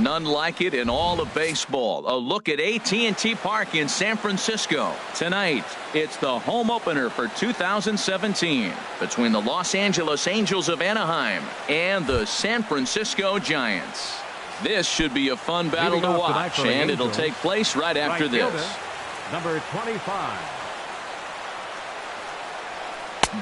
None like it in all of baseball. A look at AT&T Park in San Francisco. Tonight, it's the home opener for 2017 between the Los Angeles Angels of Anaheim and the San Francisco Giants. This should be a fun battle to watch, and it'll take place right after this. Number 25.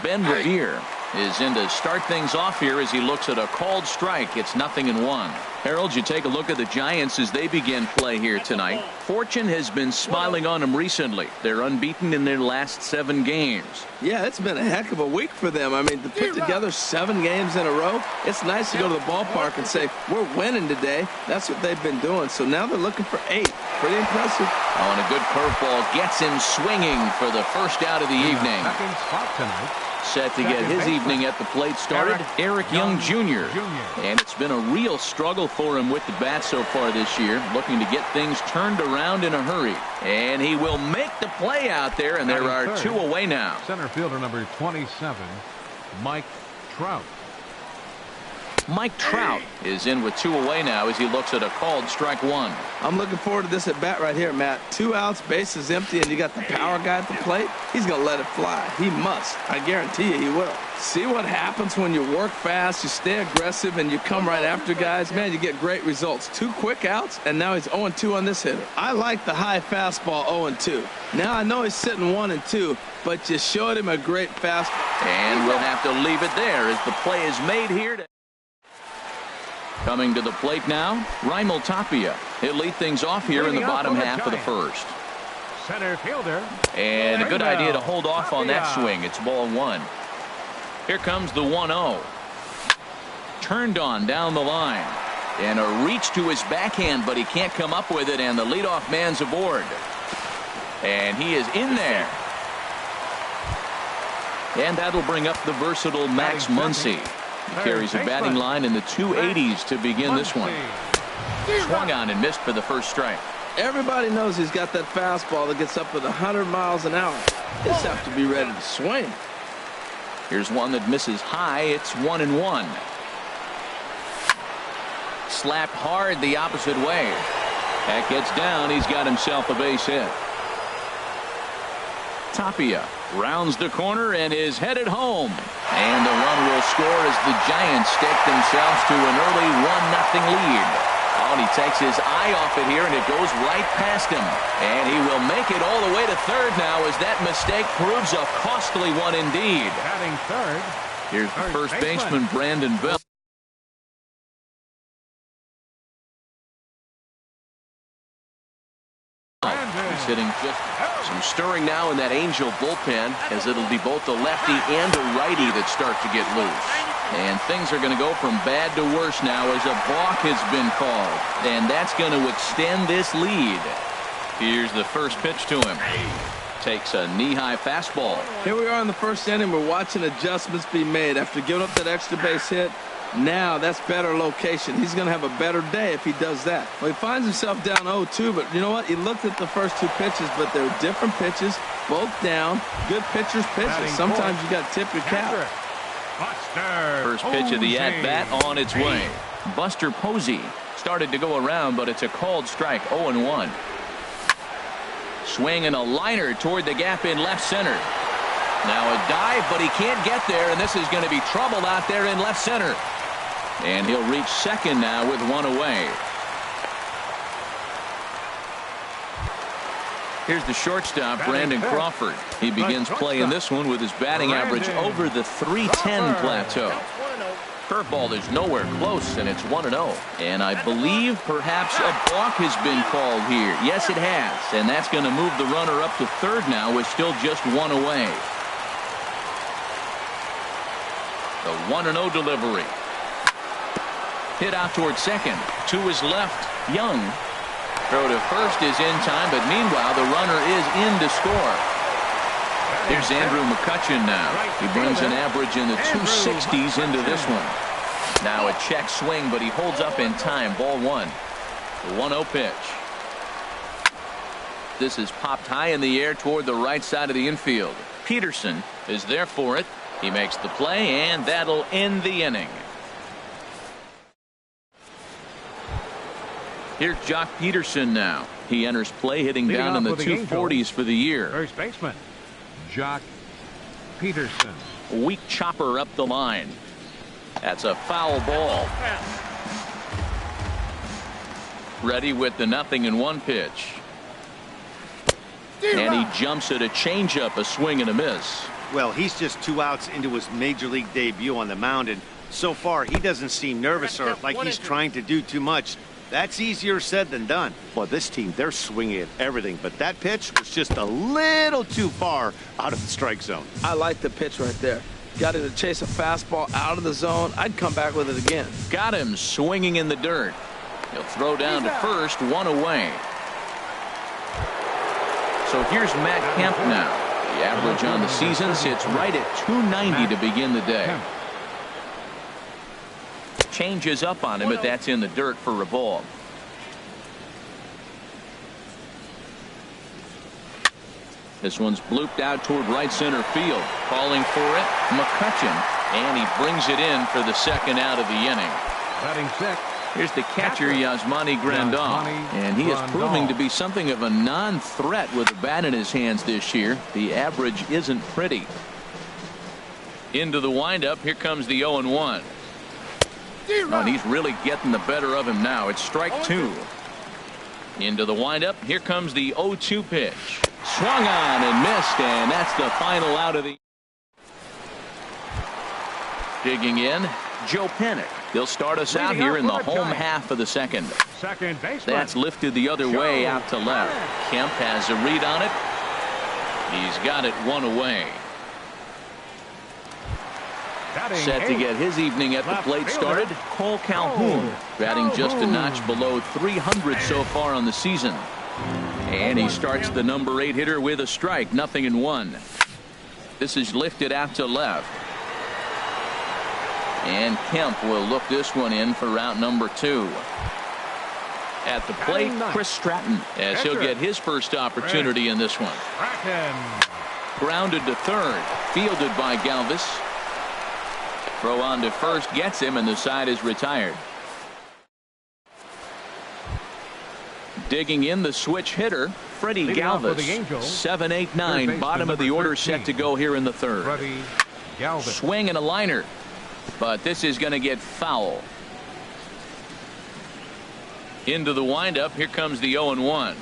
Ben Revere is in to start things off here as he looks at a called strike. It's 0-1. Harold, you take a look at the Giants as they begin play here tonight. Fortune has been smiling on them recently. They're unbeaten in their last 7 games. Yeah, it's been a heck of a week for them. I mean, to put together 7 games in a row, it's nice to go to the ballpark and say, we're winning today. That's what they've been doing. So now they're looking for 8. Pretty impressive. Oh, and a good curveball gets him swinging for the first out of the evening. Second spot tonight. Set to get his evening at the plate started, Eric Young Jr. And it's been a real struggle for him with the bat so far this year, looking to get things turned around in a hurry. And he will make the play out there, and there are 2 away now. Center fielder number 27, Mike Trout. Mike Trout is in with 2 away now as he looks at a called strike 1. I'm looking forward to this at bat right here, Matt. 2 outs, bases empty, and you got the power guy at the plate. He's going to let it fly. He must. I guarantee you he will. See what happens when you work fast, you stay aggressive, and you come right after guys. Man, you get great results. 2 quick outs, and now he's 0-2 on this hitter. I like the high fastball 0-2. Now I know he's sitting 1-2, but you showed him a great fastball. And we'll have to leave it there as the play is made here. Coming to the plate now, Raimel Tapia. He'll lead things off here in the bottom half of the first. Center fielder. And a good idea to hold off on that swing. It's ball 1. Here comes the 1-0. Turned on down the line. And a reach to his backhand, but he can't come up with it, and the leadoff man's aboard. And he is in there. And that'll bring up the versatile Max Muncy. He carries a batting line in the 280s to begin this one. Swung on and missed for the first strike. Everybody knows he's got that fastball that gets up at 100 miles an hour. Just have to be ready to swing. Here's one that misses high. It's 1-1. Slapped hard the opposite way. That gets down. He's got himself a base hit. Tapia rounds the corner and is headed home. And the run will score as the Giants stake themselves to an early 1-0 lead. Oh, and he takes his eye off it here, and it goes right past him. And he will make it all the way to third now as that mistake proves a costly one indeed. Batting third. Here's the first baseman, Brandon Bell. He's hitting just some stirring now in that Angel bullpen, as it'll be both the lefty and the righty that start to get loose. And things are going to go from bad to worse now as a balk has been called. And that's going to extend this lead. Here's the first pitch to him. Takes a knee-high fastball. Here we are in the first inning. We're watching adjustments be made after giving up that extra base hit. Now that's better location. He's going to have a better day if he does that. Well, he finds himself down 0-2, but you know what? He looked at the first 2 pitches, but they're different pitches, both down. Good pitchers pitches. Sometimes you got to tip your cap. First pitch of the at-bat on its way. Buster Posey started to go around, but it's a called strike, 0-1. Swing and a liner toward the gap in left center. Now a dive, but he can't get there, and this is going to be trouble out there in left center. And he'll reach second now with 1 away. Here's the shortstop, Brandon Crawford. He begins playing this one with his batting average over the .310 plateau. Curveball is nowhere close, and it's 1-0. And I believe perhaps a balk has been called here. Yes, it has. And that's going to move the runner up to third now with still just 1 away. The 1-0 delivery. Hit out toward second. To his left, Young. Throw to first is in time, but meanwhile the runner is in to score. Here's Andrew McCutchen now. He brings an average in the 260s into this one. Now a check swing, but he holds up in time. Ball 1. The 1-0 pitch. This is popped high in the air toward the right side of the infield. Peterson is there for it. He makes the play, and that'll end the inning. Here's Jock Peterson now. He enters play hitting Leading down in off the for the 240s for the year. First baseman, Jock Peterson. Weak chopper up the line. That's a foul ball. Ready with the 0-1 pitch. And he jumps at a changeup, a swing and a miss. Well, he's just 2 outs into his major league debut on the mound, and so far he doesn't seem nervous or like he's trying to do too much. That's easier said than done. Well, this team, they're swinging at everything, but that pitch was just a little too far out of the strike zone. I like the pitch right there. Got him to chase a fastball out of the zone. I'd come back with it again. Got him swinging in the dirt. He'll throw down to first, 1 away. So here's Matt Kemp now. The average on the season sits right at 290 to begin the day. Changes up on him, but that's in the dirt for a ball. This one's blooped out toward right center field. Calling for it, McCutchen, and he brings it in for the second out of the inning. Batting sixth. Here's the catcher, Yasmani Grandal, and he is proving to be something of a non-threat with the bat in his hands this year. The average isn't pretty. Into the windup, here comes the 0-1. And he's really getting the better of him now. It's strike 2. Into the windup, here comes the 0-2 pitch. Swung on and missed, and that's the final out of the. Digging in, Joe Pennick. They'll start us out here in the home half of the second. Second baseman. That's lifted the other way out to left. Kemp has a read on it. He's got it 1 away. Set to get his evening at the plate started, Cole Calhoun, batting just a notch below 300 so far on the season. And he starts the number 8 hitter with a strike, 0-1. This is lifted out to left. And Kemp will look this one in for route number 2. At the plate, Chris Stratton, as he'll get his first opportunity in this one. Grounded to third, fielded by Galvis. Throw on to first gets him, and the side is retired. Digging in, the switch hitter, Freddie Galvis. 7-8-9, bottom of the order, set to go here in the third. Swing and a liner, but this is going to get foul. Into the windup, here comes the 0-1.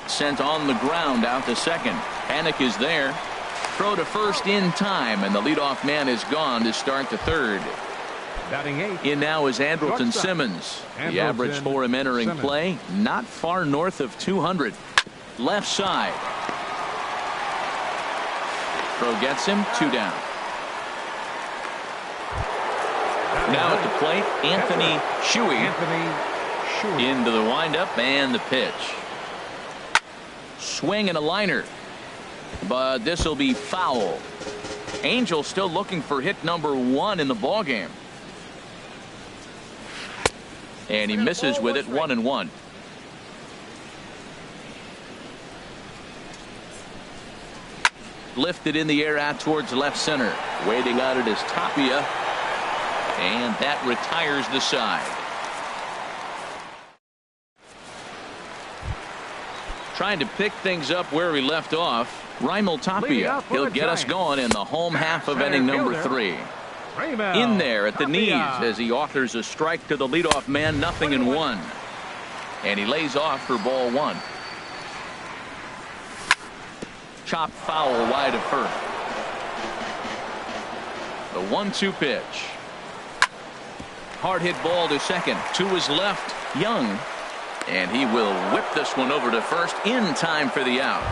Sent on the ground out to second. Panik is there. Throw to first in time, and the leadoff man is gone to start the third. Batting 8. In now is Andrelton Simmons. The average for him entering play, not far north of 200. Left side. Throw gets him, 2 down. Now at the plate, Anthony Shuey. Into the windup and the pitch. Swing and a liner, but this will be foul. Angel still looking for hit number 1 in the ball game. And he misses with it, 1-1. Lifted in the air out towards left center. Waiting on it is Tapia. And that retires the side. Trying to pick things up where we left off. Raimel Tapia. He'll get us going in the home half of inning number 3. In there at the knees as he offers a strike to the leadoff man, 0-1. And he lays off for ball 1. Chop foul wide of first. The 1-2 pitch. Hard hit ball to second. To his left, Young. And he will whip this one over to first in time for the out.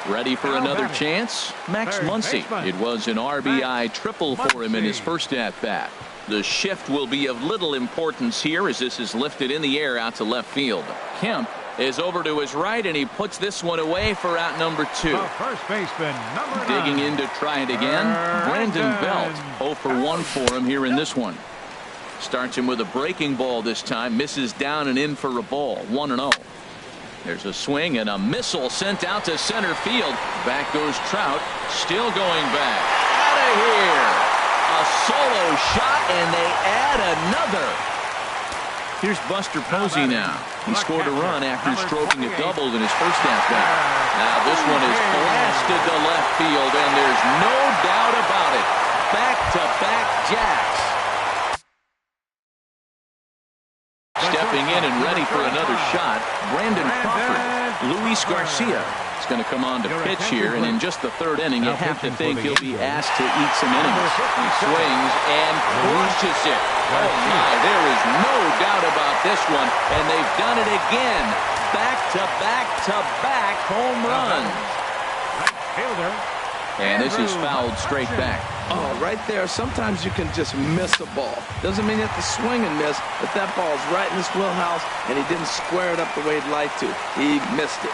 Ready for another chance? Max Muncy. It was an RBI triple for him in his first at-bat. The shift will be of little importance here as this is lifted in the air out to left field. Kemp is over to his right, and he puts this one away for out number 2. First baseman, number 9. Digging in to try it again. Brandon Belt, 0 for 1 for him here in this one. Starts him with a breaking ball this time. Misses down and in for a ball. 1-0. There's a swing and a missile sent out to center field. Back goes Trout. Still going back. Out of here. A solo shot, and they add another. Here's Buster Posey now. He scored a run after stroking a double in his first at-bat. Now this one is blasted to left field, and there's no doubt about it. Back-to-back jacks. Stepping in and ready for another shot, Brandon Crawford. Luis Garcia is going to come on to pitch here, and in just the third inning, you have to think he'll be asked to eat some innings. He swings and crushes it. Oh my, there is no doubt about this one, and they've done it again. Back-to-back-to-back home runs. And this is fouled straight back. Oh, right there. Sometimes you can just miss a ball. Doesn't mean you have to swing and miss, but that ball's right in his wheelhouse, and he didn't square it up the way he'd like to. He missed it.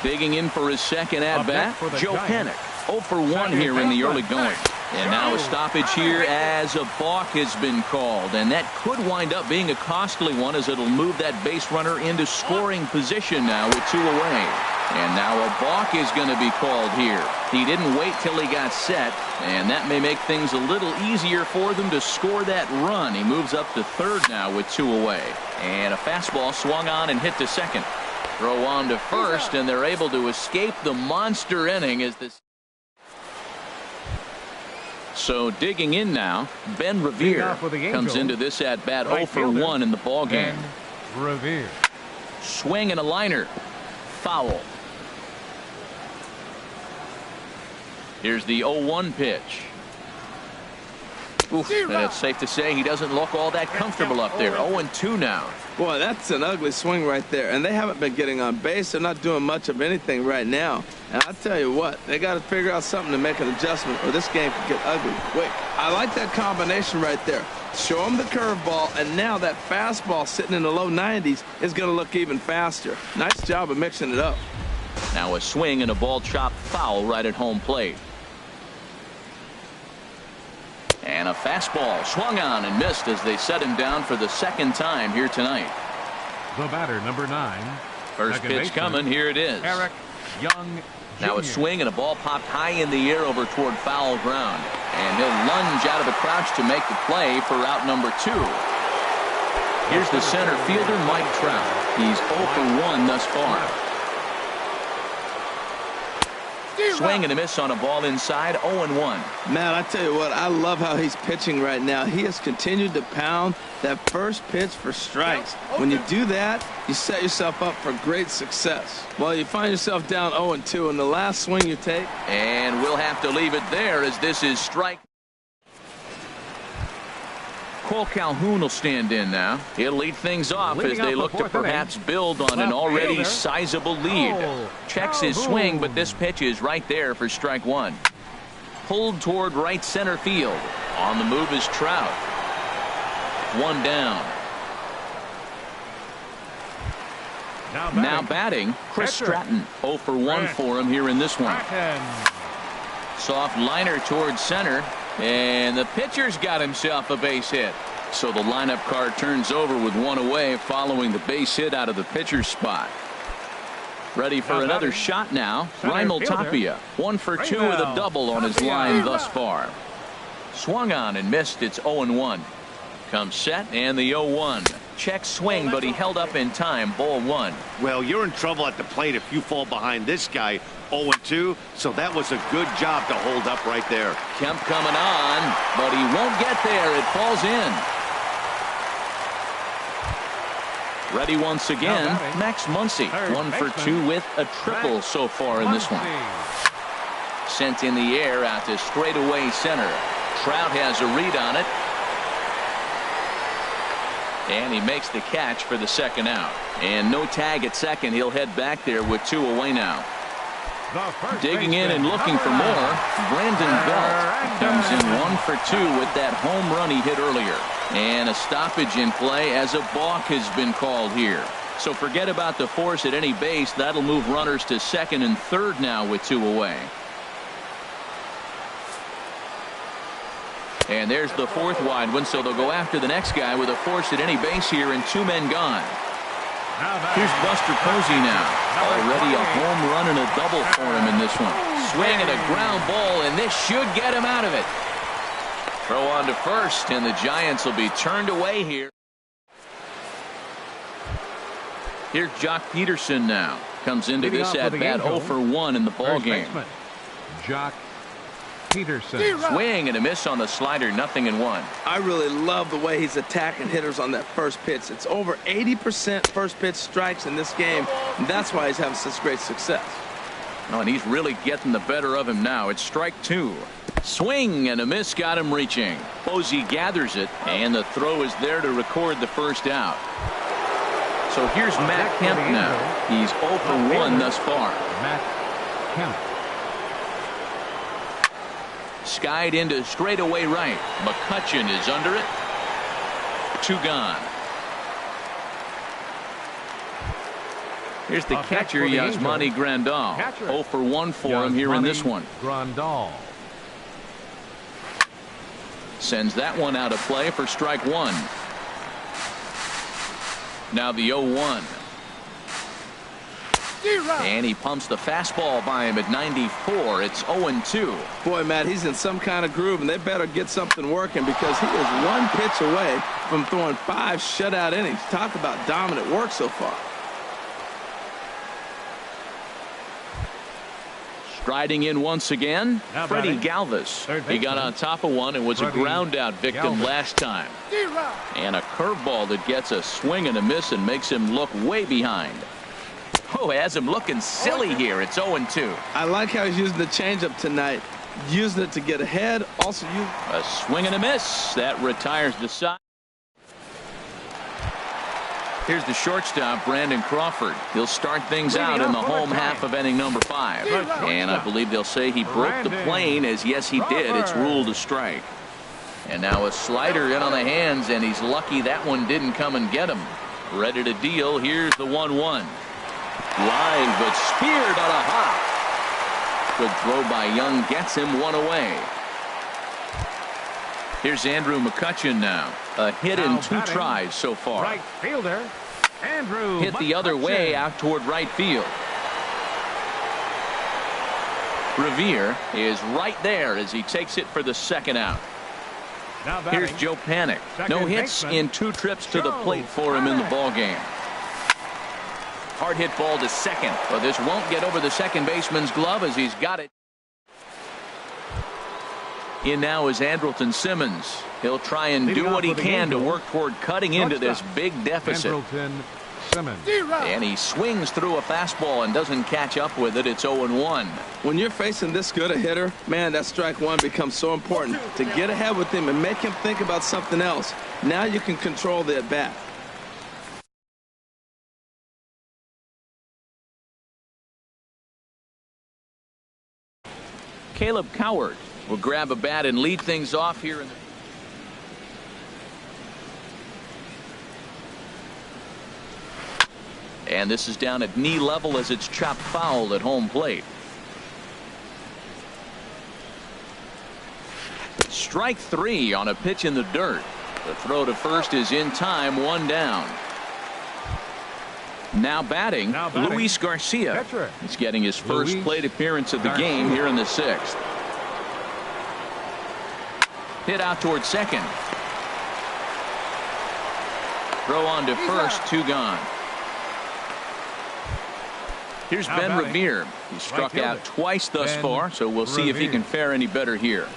Digging in for his second at-bat, Joe Panik. 0 for 1 here in the early going. And now a stoppage here as a balk has been called. And that could wind up being a costly one, as it'll move that base runner into scoring position now with 2 away. And now a balk is going to be called here. He didn't wait till he got set, and that may make things a little easier for them to score that run. He moves up to third now with 2 away. And a fastball swung on and hit to second. Throw on to first, and they're able to escape the monster inning as this. So digging in now, Ben Revere comes into this at bat 0 for 1 in the ball game. Revere. Swing and a liner. Foul. Here's the 0-1 pitch. Oof, and it's safe to say he doesn't look all that comfortable up there. 0-2 now. Boy, that's an ugly swing right there. And they haven't been getting on base. They're not doing much of anything right now. And I'll tell you what, they got to figure out something to make an adjustment, or this game could get ugly quick. I like that combination right there. Show him the curveball, and now that fastball sitting in the low 90s is going to look even faster. Nice job of mixing it up. Now a swing and a ball chopped foul right at home plate. And a fastball swung on and missed as they set him down for the second time here tonight. The batter, number 9. First pitch coming. Here it is. Eric Young Jr. Now a swing and a ball popped high in the air over toward foul ground. And he'll lunge out of the crouch to make the play for out number 2. Here's the center fielder, Mike Trout. He's 0 for 1 thus far. Swing and a miss on a ball inside, 0-1. Man, I tell you what, I love how he's pitching right now. He has continued to pound that first pitch for strikes. When you do that, you set yourself up for great success. Well, you find yourself down 0-2 in the last swing you take. And we'll have to leave it there, as this is strike. Cole Calhoun will stand in now. He'll lead things off as they look to perhaps build on an already sizable lead. Checks his swing, but this pitch is right there for strike 1. Pulled toward right center field. On the move is Trout. 1 down. Now batting, Chris Stratton. 0 for 1 for him here in this one. Soft liner towards center. And the pitcher's got himself a base hit. So the lineup card turns over with 1 away following the base hit out of the pitcher's spot. Ready for another shot now. Raimel Tapia. 1 for 2 with a double on his line thus far. Swung on and missed. It's 0-1. Comes set and the 0-1. Check swing, but he held up in time. Ball 1. Well, you're in trouble at the plate if you fall behind this guy. 0-2, so that was a good job to hold up right there. Kemp coming on, but he won't get there. It falls in. Ready once again, Max Muncy. 1 for 2 with a triple so far in this one. Sent in the air out to straightaway center. Trout has a read on it. And he makes the catch for the second out. And no tag at second. He'll head back there with 2 away now. Digging in and looking for more, Brandon Belt comes in 1 for 2 with that home run he hit earlier. And a stoppage in play as a balk has been called here. So forget about the force at any base. That'll move runners to second and third now with 2 away. And there's the 4th wide one, so they'll go after the next guy with a force at any base here and 2 men gone. Here's Buster Posey now. Already a home run and a double for him in this one. Swing and a ground ball, and this should get him out of it. Throw on to first, and the Giants will be turned away here. Here's Jock Peterson now. Comes into this at bat 0 for 1 in the ball game. Jock Peterson. Swing and a miss on the slider, 0-1. I really love the way he's attacking hitters on that first pitch. It's over 80% first pitch strikes in this game, and that's why he's having such great success. Oh, and he's really getting the better of him now. It's strike 2. Swing and a miss, got him reaching. Posey gathers it, and the throw is there to record the first out. So here's Matt Kemp now. He's 0 for 1 thus far. Matt Kemp. Skied into straightaway right. McCutchen is under it. 2 gone. Here's the catcher, Yasmani Grandal. 0 for 1 for him here in this one. Grandal. Sends that one out of play for strike 1. Now the 0-1. And he pumps the fastball by him at 94. It's 0-2. Boy, Matt, he's in some kind of groove, and they better get something working because he is 1 pitch away from throwing 5 shutout innings. Talk about dominant work so far. Striding in once again, Freddie Galvis. He got on top of one and was a ground out victim last time. And a curveball that gets a swing and a miss and makes him look way behind. Oh, has him looking silly here. It's 0-2. I like how he's using the changeup tonight. Using it to get ahead. Also, a swing and a miss. That retires the side. Here's the shortstop, Brandon Crawford. He'll start things out in the home half of inning number 5. And I believe they'll say he broke the plane, as yes, he did. It's ruled a strike. And now a slider in on the hands, and he's lucky that one didn't come and get him. Ready to deal. Here's the 1-1. Line, but speared on a hop. Good throw by Young gets him 1 away. Here's Andrew McCutchen now. A hit in 2 tries so far. Right fielder, Andrew hit the other way out toward right field. Revere is right there as he takes it for the 2nd out. Here's Joe Panik. No hits in 2 trips to the plate for him in the ball game. Hard hit ball to second, but this won't get over the second baseman's glove as he's got it. In now is Andrelton Simmons. He'll try and do what he can to work toward cutting into this big deficit. Andrelton Simmons. And he swings through a fastball and doesn't catch up with it. It's 0-1. When you're facing this good a hitter, man, that strike 1 becomes so important to get ahead with him and make him think about something else. Now you can control the at-bat. Caleb Coward will grab a bat and lead things off here in the and this is down at knee level as it's chopped foul at home plate. Strike 3 on a pitch in the dirt. The throw to first is in time, 1 down. Now batting, Luis Garcia. He's getting his first plate appearance of the game here in the 6th. Hit out towards second. Throw on to first, 2 gone. Here's Ben Revere. He struck out twice thus far, so we'll see if he can fare any better here.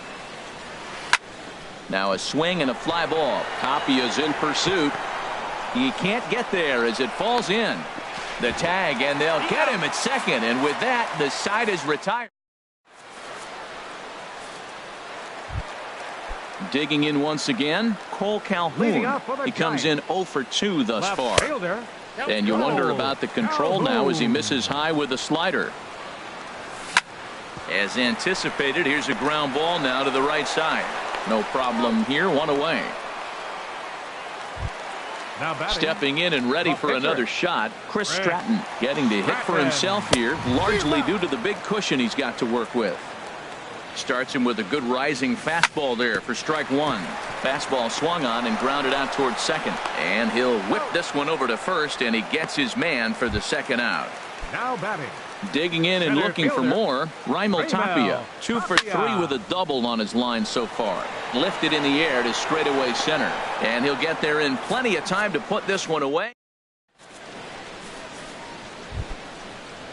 Now a swing and a fly ball. Tapia's in pursuit. He can't get there as it falls in. The tag, and they'll get him at second, and with that, the side is retired. Digging in once again, Cole Calhoun. He comes in 0 for 2 thus far. And you wonder about the control now as he misses high with a slider. As anticipated, here's a ground ball now to the right side. No problem here, 1 away. Stepping in and ready for another shot, Chris Stratton getting to hit for himself here, largely due to the big cushion he's got to work with. Starts him with a good rising fastball there for strike 1. Fastball swung on and grounded out towards second. And he'll whip this one over to first, and he gets his man for the 2nd out. Now batting. Digging in and Center looking for fielder, more. Raimel Tapia. Raimel 2 for 3 Tapia. with a double on his line so far. Lifted in the air to straightaway center. And he'll get there in plenty of time to put this one away.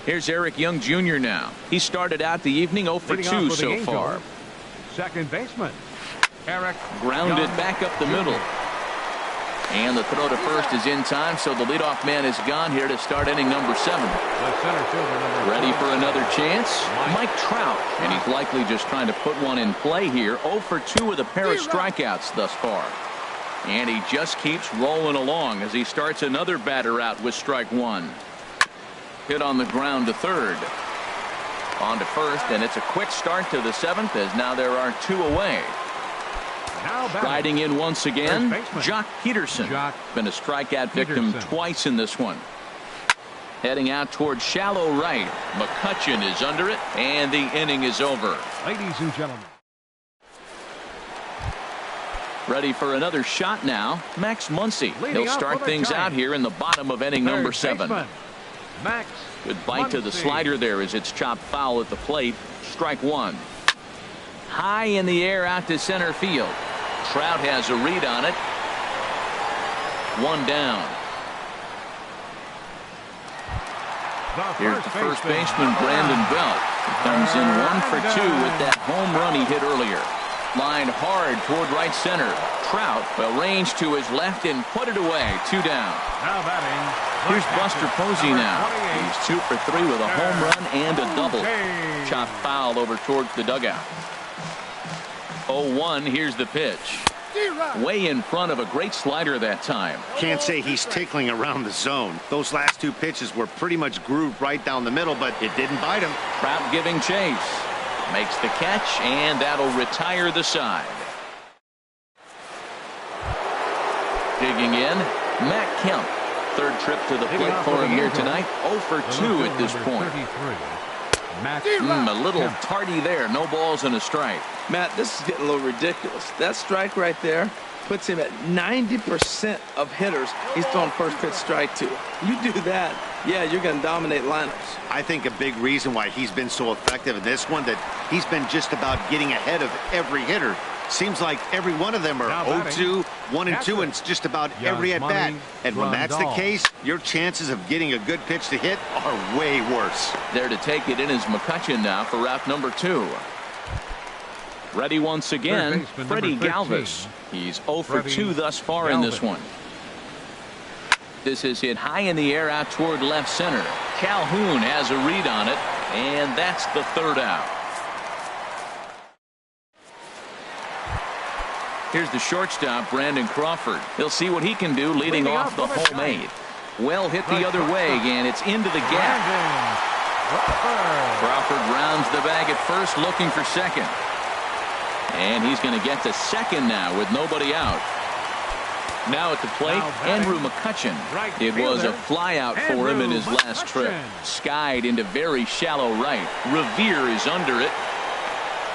Here's Eric Young Jr. now. He started out the evening 0 for Leading 2 off for the so Angels, far. second baseman Eric Grounded Young back up the Jr. middle. And the throw to first is in time, so the leadoff man is gone here to start inning number 7. The center fielder, number Ready 4. for another chance? Mike Trout. And he's likely just trying to put one in play here. 0 for 2 with a pair of strikeouts thus far. And he just keeps rolling along as he starts another batter out with strike 1. Hit on the ground to third. On to first, and it's a quick start to the 7th as now there are 2 away. Now batting. Riding in once again, First baseman. Jock Peterson. Jock Been a strikeout victim Peterson. twice in this one. Heading out towards shallow right. McCutchen is under it, and the inning is over. Ladies and gentlemen. Ready for another shot now, Max Muncy. Leading He'll off start for the things out Giants. here in the bottom of inning number Third 7. baseman, Max Good bite to the Muncy. slider there as it's chopped foul at the plate. Strike 1. High in the air out to center field. Trout has a read on it. 1 down. Here's the first baseman, Brandon Belt. He comes in 1 for 2 with that home run he hit earlier. Lined hard toward right center. Trout will range to his left and put it away. 2 down. Now batting. Here's Buster Posey now. He's 2 for 3 with a home run and a double. Chopped foul over towards the dugout. 0-1. Here's the pitch. Way in front of a great slider that time. Can't say he's tickling around the zone. Those last 2 pitches were pretty much grooved right down the middle, but it didn't bite him. Trout giving chase. Makes the catch, and that'll retire the side. Digging in, Matt Kemp. Third trip to the plate for him here tonight. 0 for 2 at this point. 33. Matt A little tardy there. No balls and a strike. Matt, this is getting a little ridiculous. That strike right there puts him at 90% of hitters he's throwing first pitch strike to. You do that, yeah, you're going to dominate lineups. I think a big reason why he's been so effective in this one, that he's been just about getting ahead of every hitter. Seems like every one of them are Now 0-2, 1-2, and it's just about every at-bat. Yasmani And when that's the Grandal. case, your chances of getting a good pitch to hit are way worse. There to take it in is McCutchen now for route number 2. Ready once again, baseman, Freddie number 13. Galvis. He's 0 for Freddie 2 thus far in this Galvis. one. This is hit high in the air out toward left center. Calhoun has a read on it, and that's the 3rd out. Here's the shortstop, Brandon Crawford. He'll see what he can do leading off the home 8. Well hit the other way, and it's into the gap. Crawford rounds the bag at first, looking for second. And he's going to get to second now with nobody out. Now at the plate, Now batting, Andrew McCutchen. right It was a fielder, fly out for him in his Andrew last trip. McCutchen. Skied into very shallow right. Revere is under it.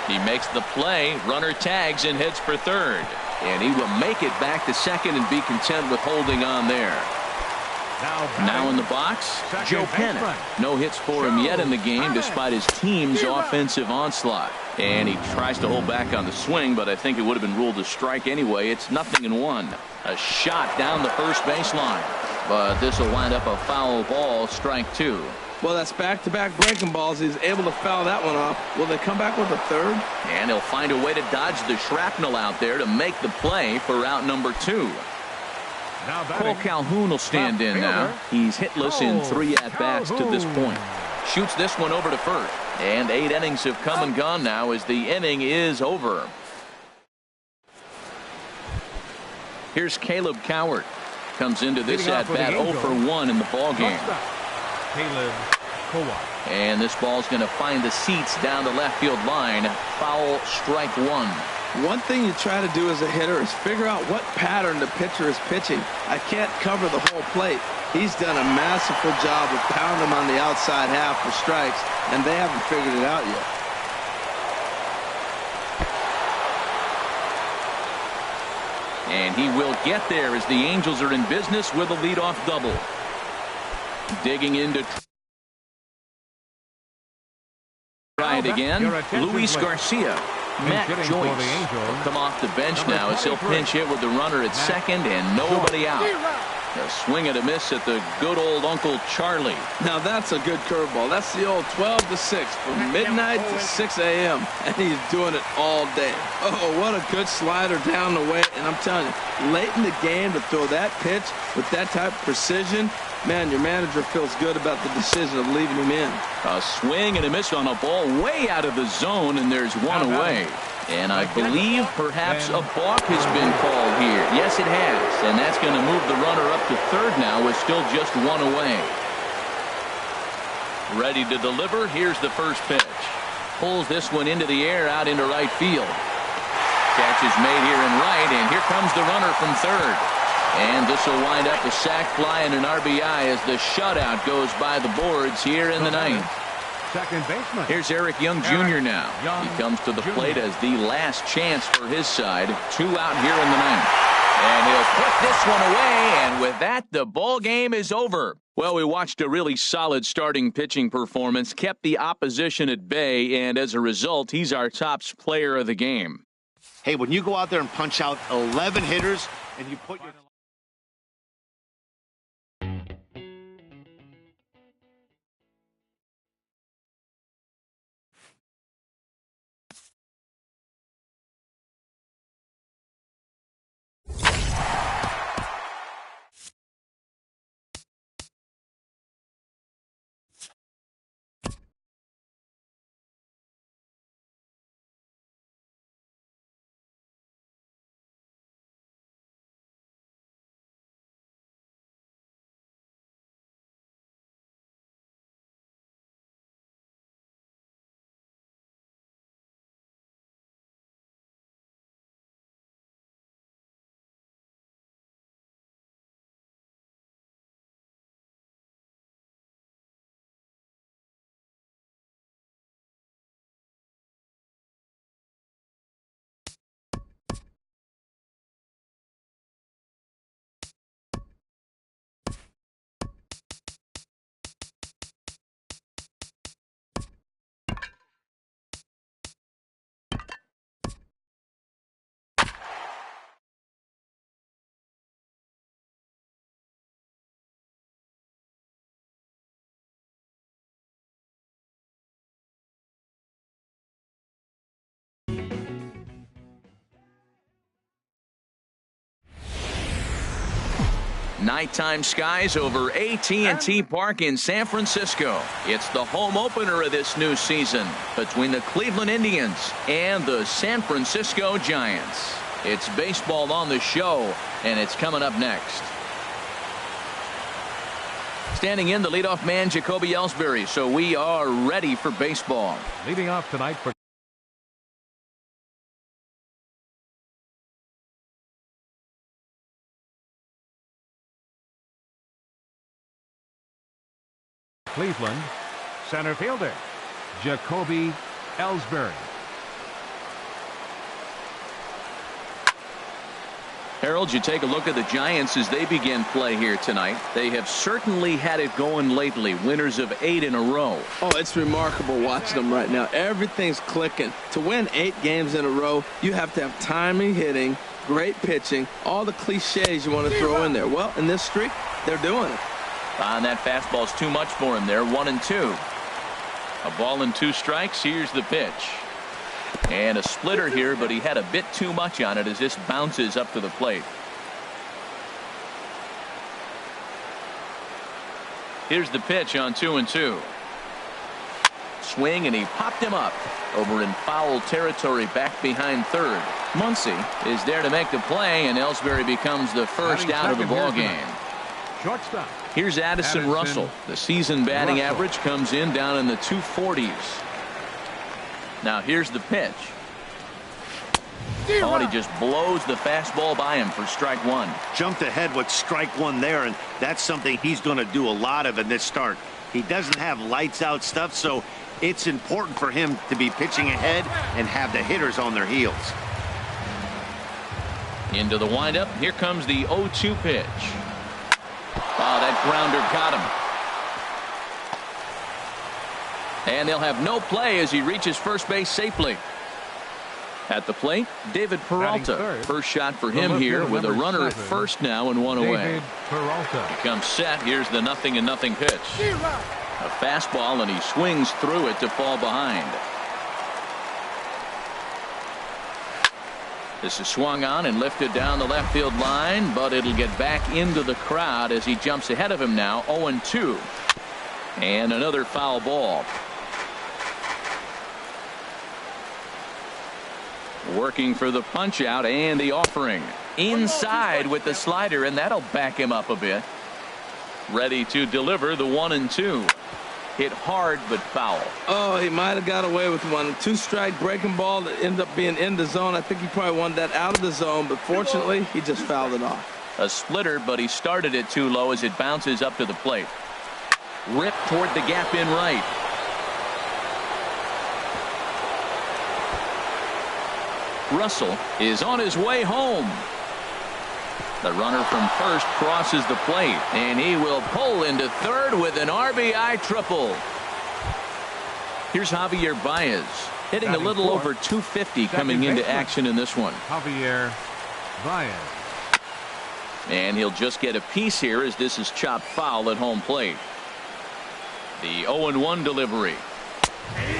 He makes the play, runner tags and heads for third. And he will make it back to second and be content with holding on there. Now in the box, Second Joe baseman. Pennant. No hits for him yet in the game Pennant. despite his team's offensive onslaught. And he tries to hold back on the swing, but I think it would have been ruled a strike anyway. It's 0-1. A shot down the first baseline. But this will wind up a foul ball, strike 2. Well, that's back-to-back breaking balls. He's able to foul that one off. Will they come back with a third? And he'll find a way to dodge the shrapnel out there to make the play for route number 2. Cole Calhoun will stand in now. He's hitless in 3 at-bats to this point. Shoots this one over to first. And 8 innings have come and gone now as the inning is over. Here's Caleb Cowart. Comes into this at-bat 0 for 1 in the ballgame. Caleb Cowart. And this ball's going to find the seats down the left field line. Foul, strike 1. One thing you try to do as a hitter is figure out what pattern the pitcher is pitching. I can't cover the whole plate. He's done a masterful job of pounding them on the outside half for strikes, and they haven't figured it out yet. And he will get there as the Angels are in business with a leadoff double. Digging into right again. Luis Garcia. Matt hitting Joyce for the Angels. will come off the bench Number now as he'll 23. pinch hit with the runner at second and nobody out. A swing and a miss at the good old Uncle Charlie. Now that's a good curveball. That's the old 12 to 6 from midnight to 6 a.m. and he's doing it all day. Oh, what a good slider down the way. And I'm telling you, late in the game to throw that pitch with that type of precision, man, your manager feels good about the decision of leaving him in. A swing and a miss on a ball way out of the zone, and there's one away. And I believe perhaps a balk has been called here. Yes, it has. And that's going to move the runner up to third now with still just one away. Ready to deliver. Here's the first pitch. Pulls this one into the air out into right field. Catch is made here in right, and here comes the runner from third. And this will wind up a sac fly and an RBI as the shutout goes by the boards here in the ninth. Second baseman. Here's Eric Young Jr. now. He comes to the plate as the last chance for his side. 2 out here in the ninth. And he'll put this one away, and with that, the ball game is over. Well, we watched a really solid starting pitching performance, kept the opposition at bay, and as a result, he's our top player of the game. Hey, when you go out there and punch out 11 hitters and you put your... Nighttime skies over AT&T Park in San Francisco. It's the home opener of this new season between the Cleveland Indians and the San Francisco Giants. It's baseball on the show, and it's coming up next. Standing in, the leadoff man, Jacoby Ellsbury. So we are ready for baseball. Leading off tonight for Cleveland, center fielder Jacoby Ellsbury. Harold, you take a look at the Giants as they begin play here tonight. They have certainly had it going lately. Winners of 8 in a row. Oh, it's remarkable watching them right now. Everything's clicking. To win 8 games in a row, you have to have timing hitting, great pitching, all the cliches you want to throw in there. Well, in this streak, they're doing it. And that fastball's too much for him there. 1-2. A ball and 2 strikes. Here's the pitch. And a splitter here, but he had a bit too much on it as this bounces up to the plate. Here's the pitch on 2-2. Swing, and he popped him up over in foul territory back behind third. Muncy is there to make the play, and Ellsbury becomes the first out of the ball game. Shortstop. Here's Addison Russell. The season batting average comes in down in the 240s. Now here's the pitch. Oh, and he just blows the fastball by him for strike 1. Jumped ahead with strike 1 there, and that's something he's going to do a lot of in this start. He doesn't have lights out stuff, so it's important for him to be pitching ahead and have the hitters on their heels. Into the windup. Here comes the 0-2 pitch. Oh, that grounder got him. And they'll have no play as he reaches first base safely. At the plate, David Peralta. First shot for him here with a runner at first now and one away. He comes set. Here's the 0-0 pitch. A fastball, and he swings through it to fall behind. This is swung on and lifted down the left field line, but it'll get back into the crowd as he jumps ahead of him now. 0-2. And another foul ball. Working for the punch out and the offering. Inside with the slider, and that'll back him up a bit. Ready to deliver the 1-2. Hit hard but foul. Oh, he might have got away with one. 2-strike breaking ball that ended up being in the zone. I think he probably wanted that out of the zone, but fortunately he just fouled it off. A splitter, but he started it too low as it bounces up to the plate. Ripped toward the gap in right. Russell is on his way home. The runner from first crosses the plate, and he will pull into third with an RBI triple. Here's Javier Baez, hitting a little over 250 coming into action in this one. Javier Baez. And he'll just get a piece here as this is chopped foul at home plate. The 0-1 delivery.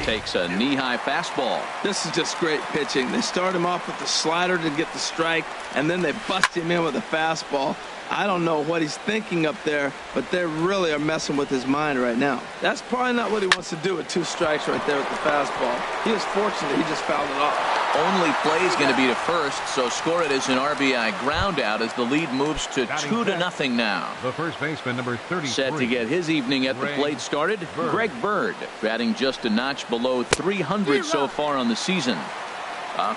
Takes a knee-high fastball. This is just great pitching. They start him off with the slider to get the strike, and then they bust him in with a fastball. I don't know what he's thinking up there, but they really are messing with his mind right now. That's probably not what he wants to do with 2 strikes right there with the fastball. He is fortunate he just fouled it off. Only play is going to be to first, so score it as an RBI ground out as the lead moves to 2-0 now. The first baseman, number 33. Set to get his evening at the plate started, Greg Bird, batting just a notch below 300 so far on the season.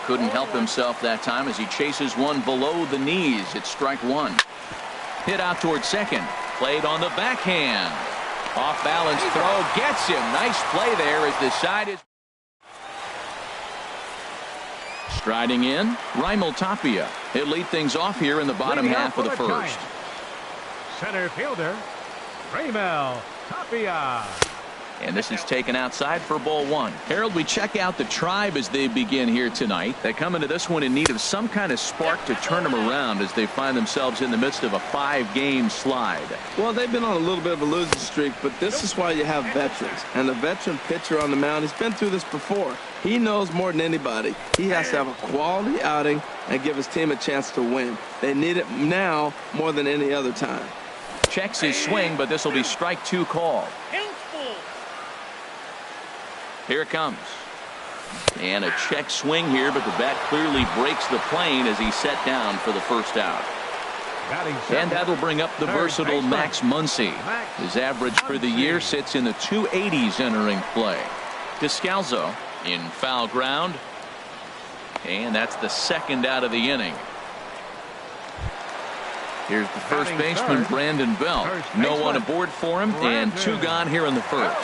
Couldn't help himself that time as he chases one below the knees. It's strike one. Hit out towards second. Played on the backhand. Off balance throw gets him. Nice play there as the side is. Striding in, Raimel Tapia. He'll lead things off here in the bottom half of the first. Center fielder, Raimel Tapia. And this is taken outside for ball one. Harold, we check out the Tribe as they begin here tonight. They come into this one in need of some kind of spark to turn them around as they find themselves in the midst of a 5-game slide. Well, they've been on a little bit of a losing streak, but this is why you have veterans. And the veteran pitcher on the mound, he's been through this before. He knows more than anybody. He has to have a quality outing and give his team a chance to win. They need it now more than any other time. Checks his swing, but this will be strike 2 call. Here it comes. And a check swing here, but the bat clearly breaks the plane as he's set down for the first out. And that'll bring up the versatile Max Muncy. His average for the year sits in the 280s entering play. Descalzo in foul ground. And that's the second out of the inning. Here's the first baseman, Brandon Belt. No one aboard for him, and 2 gone here in the first.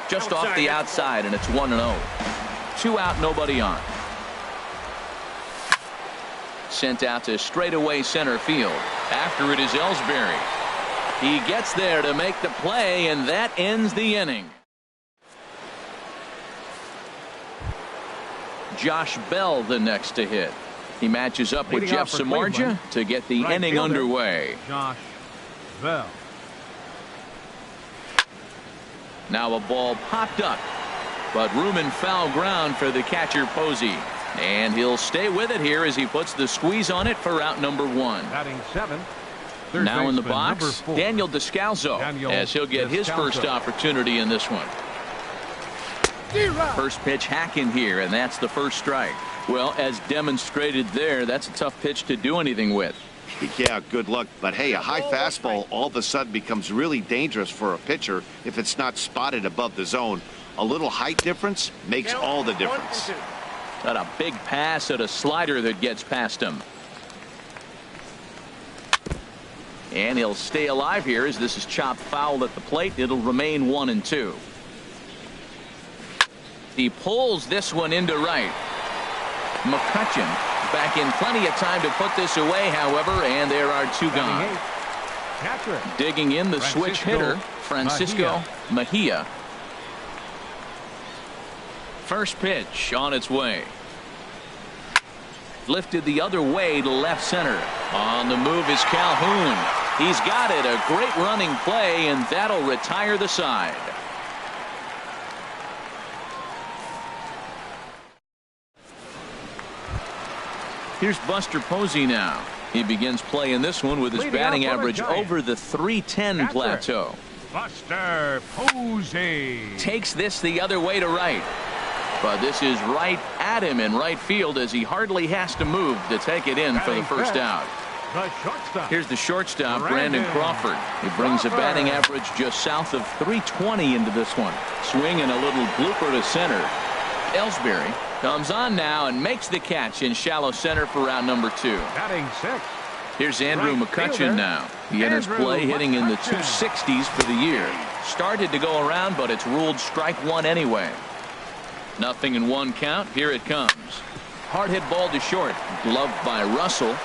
Just off the outside, and it's 1-0. 2 out, nobody on. Sent out to straightaway center field. After it is Ellsbury. He gets there to make the play, and that ends the inning. Josh Bell the next to hit. He matches up with Jeff Samardzija to get the inning underway. Josh Bell. Now a ball popped up, but room and foul ground for the catcher Posey. And he'll stay with it here as he puts the squeeze on it for out number 1. Batting 7th. Now in the box, Daniel Descalzo, as he'll get his first opportunity in this one. First pitch hacking here, and that's the first strike. Well, as demonstrated there, that's a tough pitch to do anything with. Yeah, good luck. But hey, a high fastball all of a sudden becomes really dangerous for a pitcher if it's not spotted above the zone. A little height difference makes all the difference. Got a big pass at a slider that gets past him. And he'll stay alive here as this is chopped foul at the plate. It'll remain 1-2. He pulls this one into right. McCutchen back in plenty of time to put this away, however, and there are 2 gone. Digging in the switch hitter, Francisco Mejia. First pitch on its way. Lifted the other way to left center. On the move is Calhoun. He's got it. A great running play, and that'll retire the side. Here's Buster Posey now. He begins play in this one with his batting average over the .310 plateau. Buster Posey Takes this the other way to right. But this is right at him in right field as he hardly has to move to take it in for the first out. the shortstop. Here's the shortstop, Brandon Crawford. He brings a batting average just south of .320 into this one. Swinging a little blooper to center. Ellsbury comes on now and makes the catch in shallow center for round number 2. Batting 6. Here's Andrew McCutchen now. He enters play hitting in the 260s for the year. Started to go around, but it's ruled strike one anyway. 0-1 count. Here it comes. Hard hit ball to short. Gloved by Russell.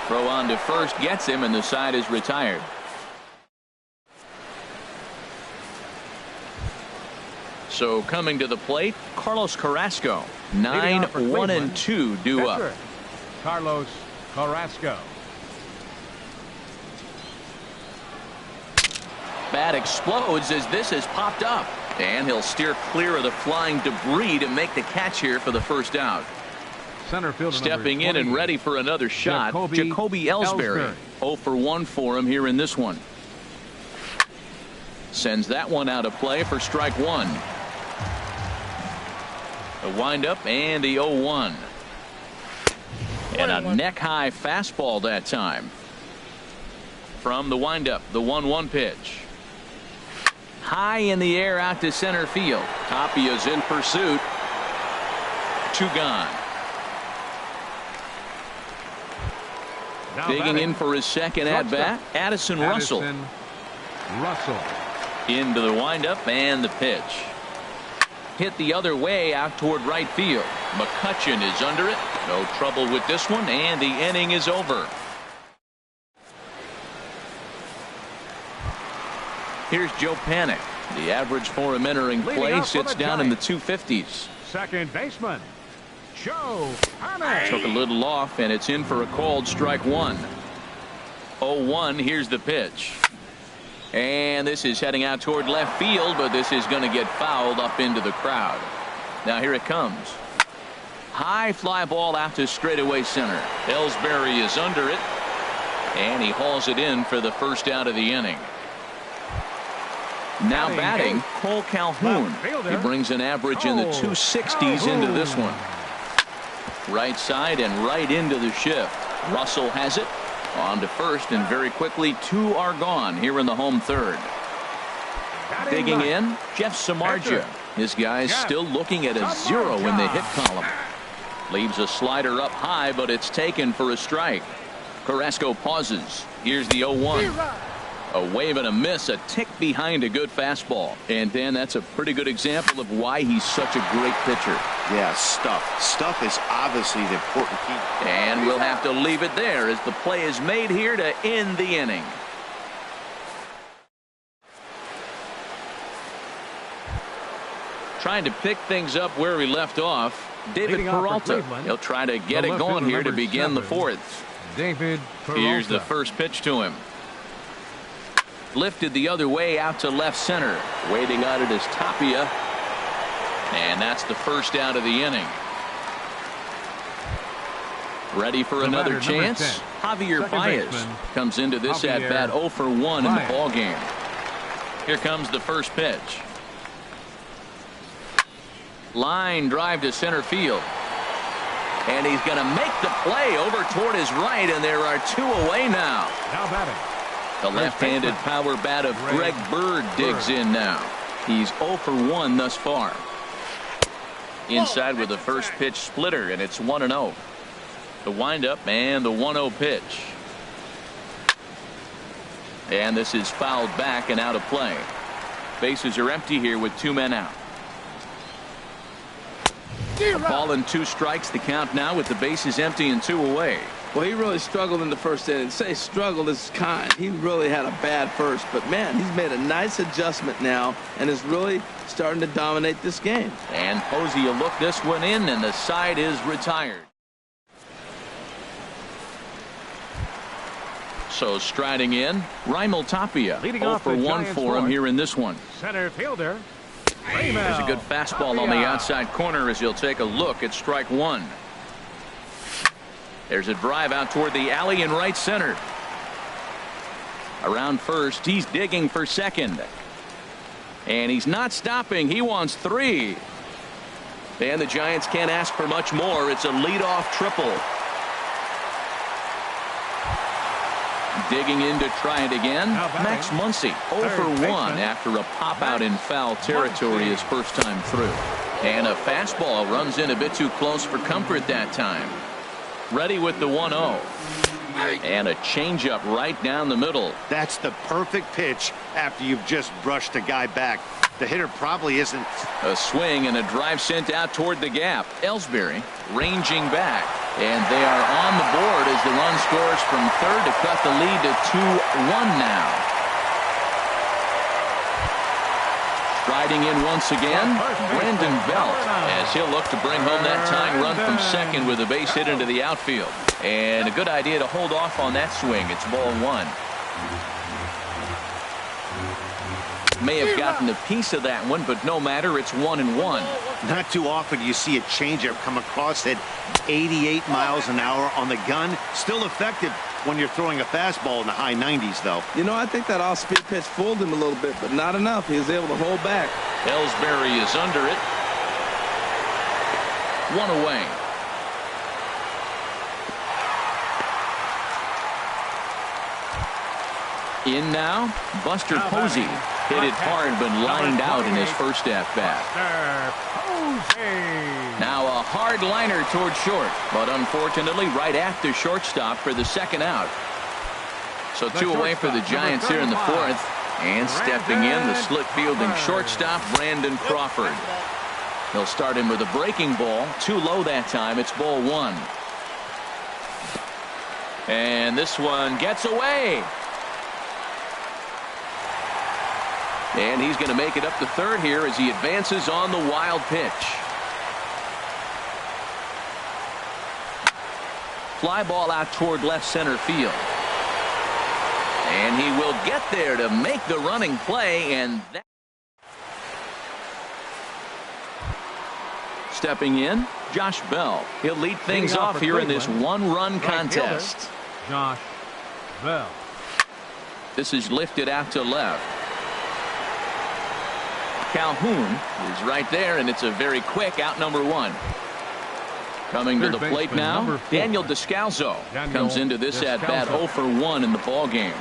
Throw on to first gets him, and the side is retired. So coming to the plate, Carlos Carrasco. 9-1-2 due up. Carlos Carrasco. Bat explodes as this has popped up. And he'll steer clear of the flying debris to make the catch here for the first out. Center fielder stepping in and ready for another shot, Jacoby Ellsbury. 0 for 1 for him here in this one. Sends that one out of play for strike one. The windup and the 0-1. And a neck-high fastball that time. From the windup, the 1-1 pitch. High in the air out to center field. Tapia's in pursuit. 2 gone. Now digging in for his second at bat, Addison Russell. Into the windup and the pitch. Hit the other way out toward right field. McCutchen is under it. No trouble with this one, and the inning is over. Here's Joe Panik. The average for him entering play sits down in the 250s. Second baseman, Joe Panik. Took a little off, and it's in for a called strike one. 0-1. Here's the pitch. And this is heading out toward left field, but this is going to get fouled up into the crowd. Now here it comes. High fly ball out to straightaway center. Ellsbury is under it, and he hauls it in for the first out of the inning. Now batting, Cole Calhoun. He brings an average in the 260s into this one. Right side and right into the shift. Russell has it. On to first, and very quickly 2 are gone here in the home third. Digging in, Jeff Samardzija. His guy's still looking at a 0 in the hit column. Leaves a slider up high, but it's taken for a strike. Carrasco pauses. Here's the 0-1. A wave and a miss, a tick behind a good fastball. And Dan, that's a pretty good example of why he's such a great pitcher. Yeah, stuff. Stuff is obviously the important key. And we'll have to leave it there as the play is made here to end the inning. Trying to pick things up where we left off. David Peralta. He'll try to get it going here to begin the fourth. David Peralta. Here's the first pitch to him. Lifted the other way out to left center. Waiting on it is Tapia. And that's the first out of the inning. Ready for another chance? Javier Baez comes into this at bat 0 for 1 in the ball game. Here comes the first pitch. Line drive to center field. And he's going to make the play over toward his right, and there are 2 away now. Now batting. The left-handed power bat of Greg Bird digs in now. He's 0 for 1 thus far. Inside with the first pitch splitter, and it's 1-0. The windup and the 1-0 pitch. And this is fouled back and out of play. Bases are empty here with 2 men out. A ball and 2 strikes, the count now with the bases empty and 2 away. Well, he really struggled in the first inning. Say struggled is kind. He really had a bad first. But, man, he's made a nice adjustment now and is really starting to dominate this game. And Posey will look this one in, and the side is retired. So striding in, Raimel Tapia. Leading 0 off for the 1 Giants for him fourth. here in this one. Center fielder. There's a good fastball on the outside corner as he'll take a look at strike one. There's a drive out toward the alley in right center. Around first, he's digging for second. And he's not stopping. He wants 3. And the Giants can't ask for much more. It's a leadoff triple. Digging in to try it again. Max Muncy 0 for 1 after a pop out in foul territory his first time through. And a fastball runs in a bit too close for comfort that time. Ready with the 1-0. And a changeup right down the middle. That's the perfect pitch after you've just brushed a guy back. The hitter probably isn't. A swing and a drive sent out toward the gap. Ellsbury ranging back. And they are on the board as the run scores from third to cut the lead to 2-1 now. Striding in once again, Brandon Belt, as he'll look to bring home that tying run from second with a base hit into the outfield. And a good idea to hold off on that swing. It's ball 1. May have gotten a piece of that one, but no matter, it's 1-1. Not too often you see a changeup come across at 88 miles an hour on the gun. Still effective when you're throwing a fastball in the high 90s, though. You know, I think that off-speed pitch fooled him a little bit, but not enough. He was able to hold back. Ellsbury is under it. 1 away. In now, Buster Posey. Hit it hard but lined out in his first at-bat. Now a hard liner toward short, but unfortunately right at the shortstop for the second out. So 2 away for the Giants here in the 4th. And stepping in, the slick fielding shortstop, Brandon Crawford. He'll start him with a breaking ball. Too low that time. It's ball 1. And this one gets away. And he's going to make it up to third here as he advances on the wild pitch. Fly ball out toward left center field. And he will get there to make the running play, and that. Stepping in, Josh Bell. He'll lead things off here in this 1-run contest. Josh Bell. This is lifted out to left. Calhoun is right there, and it's a very quick out number 1. Coming to the plate now, Daniel Descalso comes into this at-bat 0 for 1 in the ball game.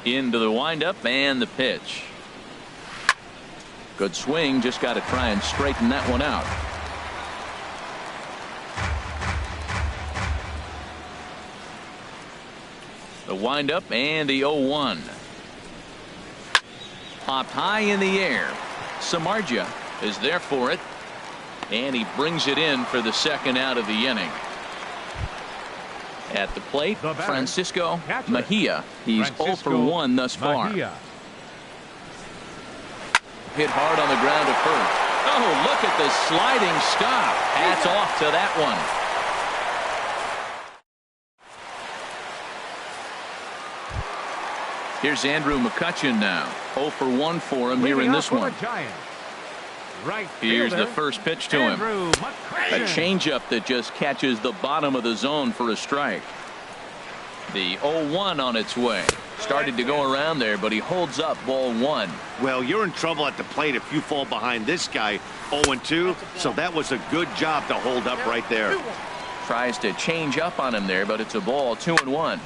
Into the windup and the pitch. Good swing, just got to try and straighten that one out. The windup and the 0-1. Popped high in the air. Samardzija is there for it, and he brings it in for the second out of the inning. At the plate, Francisco Mejia. He's 0 for 1 thus far. Hit hard on the ground to first. Oh, look at the sliding stop. Hats off to that one. Here's Andrew McCutchen now. 0 for 1 for him here in this one. Here's the first pitch to him. A changeup that just catches the bottom of the zone for a strike. The 0-1 on its way. Started to go around there, but he holds up ball 1. Well, you're in trouble at the plate if you fall behind this guy 0-2. So that was a good job to hold up right there. Tries to change up on him there, but it's a ball 2-1.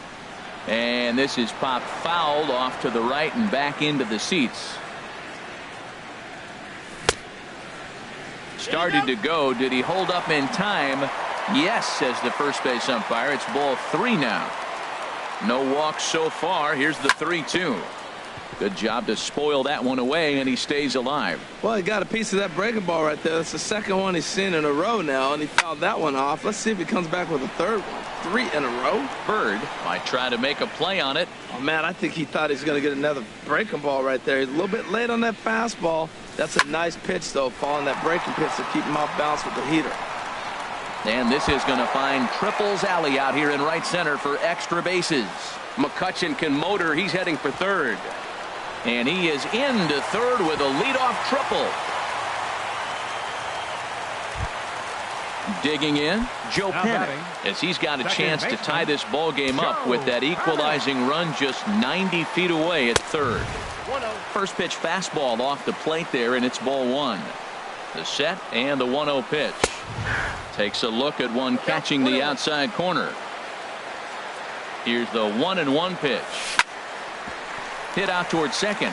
And this is popped fouled off to the right and back into the seats. Started to go. Did he hold up in time? Yes, says the first base umpire. It's ball 3 now. No walks so far. Here's the 3-2. Good job to spoil that one away, and he stays alive. Well, he got a piece of that breaking ball right there. That's the second one he's seen in a row now, and he fouled that one off. Let's see if he comes back with a third one. 3 in a row. Bird might try to make a play on it. Oh, man, I think he thought he was going to get another breaking ball right there. He's a little bit late on that fastball. That's a nice pitch, though, following that breaking pitch to keep him off balance with the heater. And this is going to find Triples Alley out here in right center for extra bases. McCutchen can motor. He's heading for third. And he is into third with a leadoff triple. Digging in, Joe Panik, as he's got a chance to tie this ball game up with that equalizing run just 90 feet away at third. First pitch fastball off the plate there, and it's ball 1. The set and the 1-0 pitch. Takes a look at one catching the outside corner. Here's the 1-1 pitch. Hit out towards second.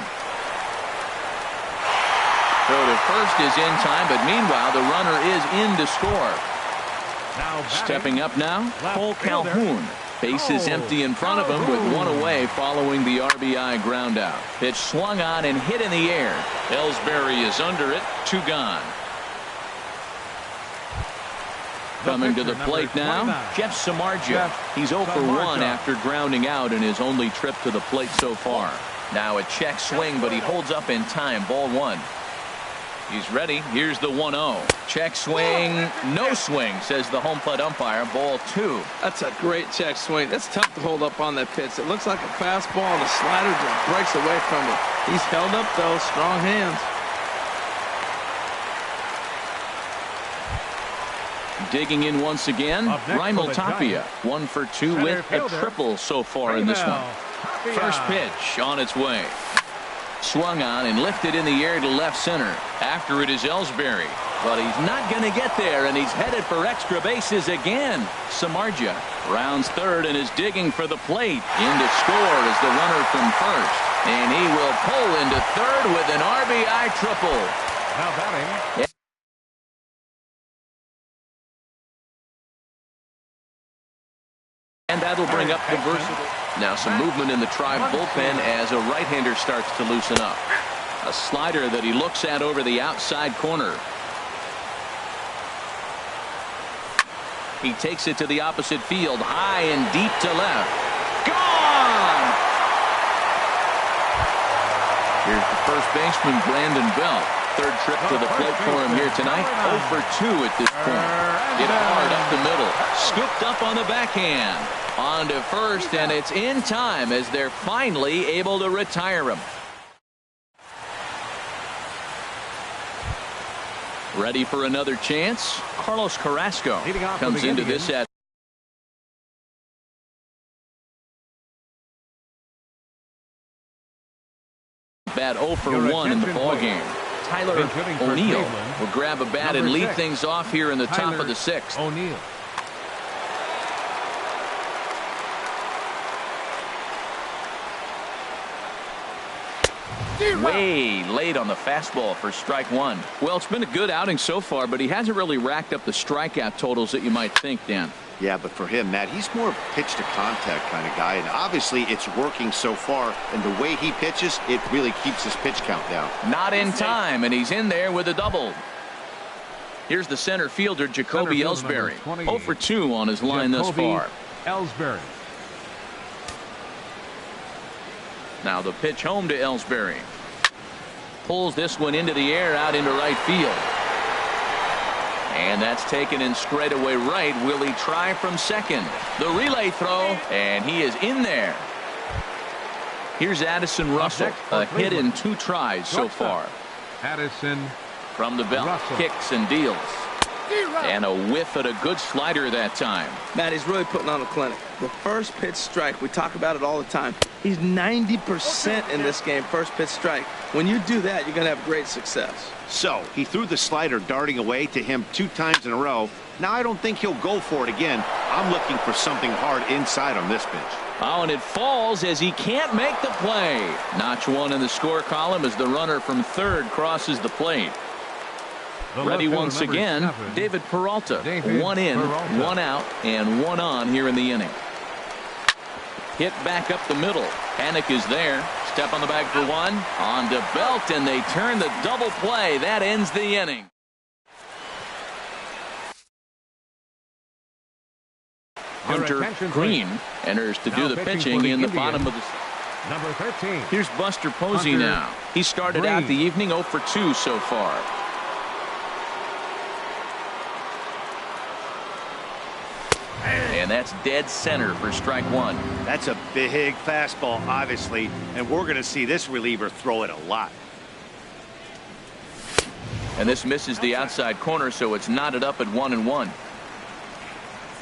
Throw to first is in time, but meanwhile the runner is in to score. Stepping up now, Cole Calhoun. Base is empty in front of him with one away following the RBI ground out. Pitch swung on and hit in the air. Ellsbury is under it. 2 gone. Coming to the plate now, Jeff Samardzija. He's 0 for 1 after grounding out in his only trip to the plate so far. Now a check swing, but he holds up in time. Ball 1. He's ready. Here's the 1-0. Check swing. No swing, says the home plate umpire. Ball 2. That's a great check swing. That's tough to hold up on that pitch. It looks like a fastball, and the slider just breaks away from it. He's held up, though. Strong hands. Digging in once again, Raimel Tapia. 1 for 2 with a triple so far in this one. First pitch on its way. Swung on and lifted in the air to left center. After it is Ellsbury, but he's not going to get there, and he's headed for extra bases again. Samardzija rounds third and is digging for the plate. In to score is the runner from first, and he will pull into third with an RBI triple. Now batting. And that'll bring up the versatile. Now some movement in the Tribe bullpen as a right-hander starts to loosen up. A slider that he looks at over the outside corner. He takes it to the opposite field, high and deep to left. Gone! Here's the first baseman, Brandon Belt. Third trip to the plate for him here tonight. 0 for 2 at this point. Hit hard up the middle. Scooped up on the backhand. On to first, and it's in time as they're finally able to retire him. Ready for another chance? Carlos Carrasco comes into this at bat 0 for 1 in the ballgame. Tyler O'Neill will grab a bat and lead things off here in the top of the 6th. O'Neill. Way late on the fastball for strike 1. Well, it's been a good outing so far, but he hasn't really racked up the strikeout totals that you might think, Dan. Yeah, but for him, Matt, he's more pitch to contact kind of guy, and obviously it's working so far, and the way he pitches, it really keeps his pitch count down. Not in time, and he's in there with a double. Here's the center fielder, Jacoby Ellsbury. 0 for 2 on his line thus far. Ellsbury. Now the pitch home to Ellsbury. Pulls this one into the air out into right field. And that's taken in straightaway right. Will he try from second? The relay throw, and he is in there. Here's Addison Russell. A hit in 2 tries so far. Addison from the belt. Russell Kicks and deals. And a whiff at a good slider that time. Matt, he's really putting on a clinic. The first pitch strike, we talk about it all the time. He's 90% in this game, first pitch strike. When you do that, you're going to have great success. So he threw the slider darting away to him 2 times in a row. Now I don't think he'll go for it again. I'm looking for something hard inside on this pitch. Oh, and it falls as he can't make the play. Notch 1 in the score column as the runner from third crosses the plate. Ready once again, 7. David Peralta. David 1 in, Peralta. 1 out, and 1 on here in the inning. Hit back up the middle. Panik is there. Step on the bag for one. On to Belt, and they turn the double play. That ends the inning. Hunter Green enters to do the pitching in the bottom of the... Number 13. Here's Buster Posey now. He started out the evening 0 for 2 so far. And that's dead center for strike one. That's a big fastball, obviously, and we're going to see this reliever throw it a lot. And this misses the outside corner, so it's knotted up at 1-1.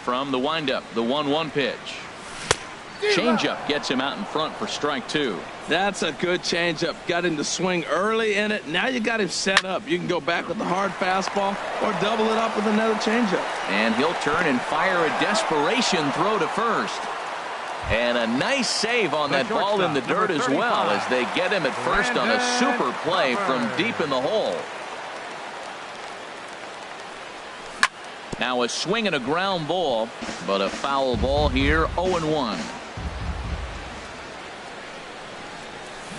From the windup, the 1-1 pitch. Changeup gets him out in front for strike two. That's a good changeup. Got him to swing early in it. Now you got him set up. You can go back with the hard fastball or double it up with another changeup. And he'll turn and fire a desperation throw to first. And a nice save on that ball in the dirt as well, as they get him at first on a super play from deep in the hole. Now a swing and a ground ball, but a foul ball here. 0-1.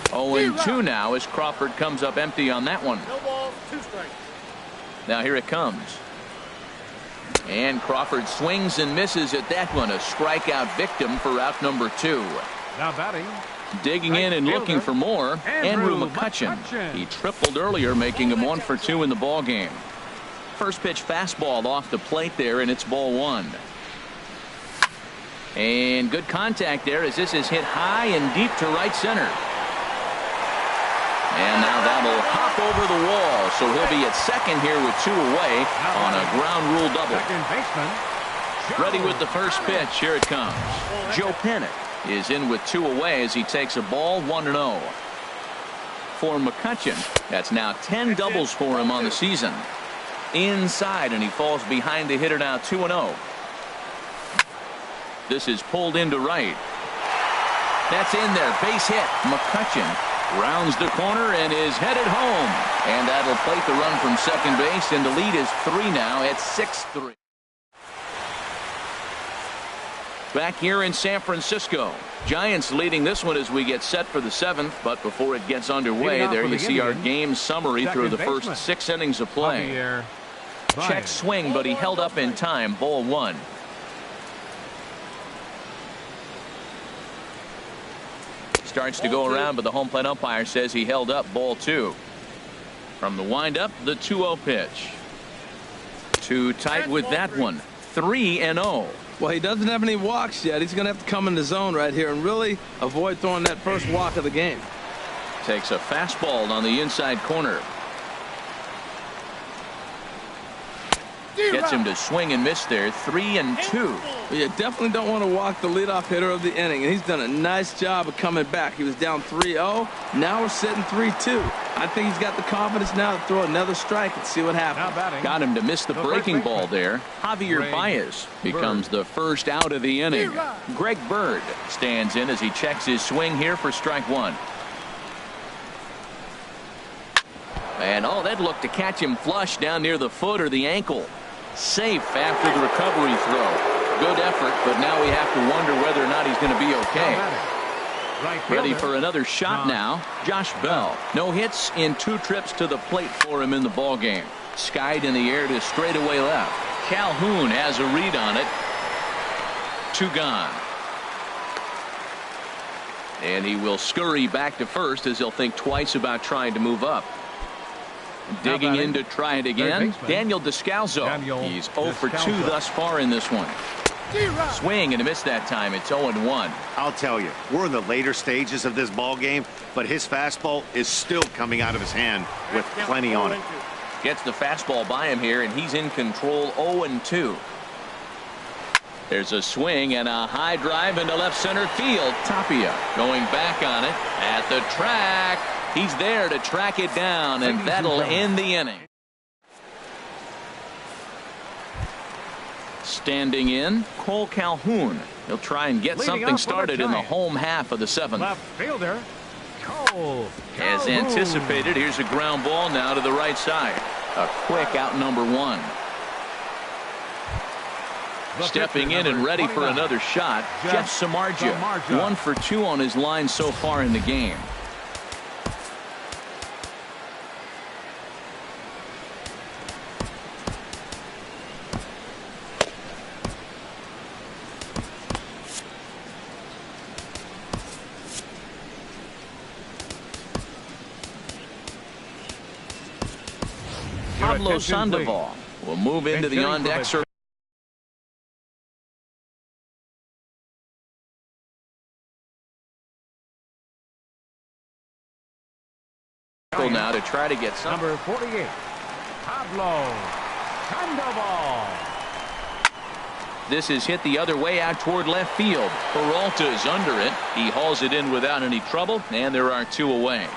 0-2 now as Crawford comes up empty on that one. No balls, 2 strikes. Now here it comes. And Crawford swings and misses at that one. A strikeout victim for out number 2. Now batting. Digging in and looking for more, Andrew McCutchen. He tripled earlier, making him 1 for 2 in the ball game. First pitch fastball off the plate there, and it's ball 1. And good contact there as this is hit high and deep to right center. And now that'll hop over the wall, so he'll be at second here with 2 away on a ground rule double. Second baseman. Ready with the first pitch. Here it comes. Joe Pennick is in with 2 away as he takes a ball 1-0. For McCutchen, that's now 10 doubles for him on the season. Inside, and he falls behind the hitter now 2-0. This is pulled into right. That's in there. Base hit. McCutchen rounds the corner and is headed home. And that'll plate the run from second base, and the lead is 3 now at 6-3. Back here in San Francisco. Giants leading this one as we get set for the 7th. But before it gets underway, there you see our game summary through the first 6 innings of play. Check swing, but he held up in time. Ball 1. Starts to go around, but the home plate umpire says he held up. Ball 2. From the windup, the 2-0 pitch. Too tight with that one. 3-0. Well, he doesn't have any walks yet. He's going to have to come in the zone right here and really avoid throwing that first walk of the game. Takes a fastball on the inside corner. Gets him to swing and miss there. 3-2. Well, you definitely don't want to walk the leadoff hitter of the inning, and he's done a nice job of coming back. He was down 3-0. Now we're sitting 3-2. I think he's got the confidence now to throw another strike and see what happens. Got him to miss the breaking ball there. Javier Baez becomes the first out of the inning. Greg Bird stands in as he checks his swing here for strike 1. And that looked to catch him flush down near the foot or the ankle. Safe after the recovery throw. Good effort, but now we have to wonder whether or not he's going to be okay. Ready for another shot now. Josh Bell. No hits in 2 trips to the plate for him in the ball game. Skied in the air to straightaway left. Calhoun has a read on it. 2 gone. And he will scurry back to first as he'll think twice about trying to move up. Digging in to try it again. Daniel Descalso. He's 0 for 2 thus far in this one. Swing and a miss that time. It's 0-1. I'll tell you, we're in the later stages of this ball game, but his fastball is still coming out of his hand with plenty on it. Gets the fastball by him here, and he's in control. 0-2. There's a swing and a high drive into left center field. Tapia going back on it at the track. He's there to track it down, and that'll end the inning. Standing in, Cole Calhoun. He'll try and get something started in the home half of the 7th. Left fielder, Cole As anticipated, here's a ground ball now to the right side. A quick out number 1. Stepping in and ready for another shot, Jeff Samardzija. 1 for 2 on his line so far in the game. Pablo attention, Sandoval will move into the on-deck circle now to try to get some. Number 48, Pablo Sandoval. This is hit the other way out toward left field. Peralta is under it. He hauls it in without any trouble, and there are 2 away.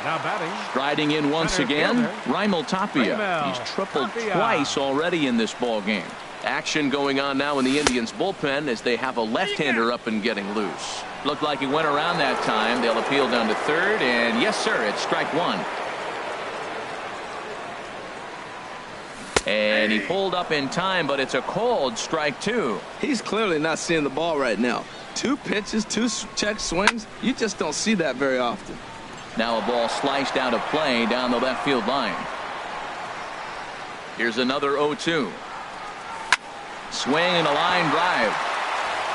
Now batting. Striding in once Center again, fielder, Raimel Tapia. Raimel He's tripled Tapia. twice already in this ball game. Action going on now in the Indians bullpen as they have a left-hander up and getting loose. Looked like he went around that time. They'll appeal down to third, and yes, sir, it's strike 1. And he pulled up in time, but it's a called strike 2. He's clearly not seeing the ball right now. 2 pitches, 2 check swings. You just don't see that very often. Now a ball sliced out of play down the left field line. Here's another 0-2. Swing and a line drive.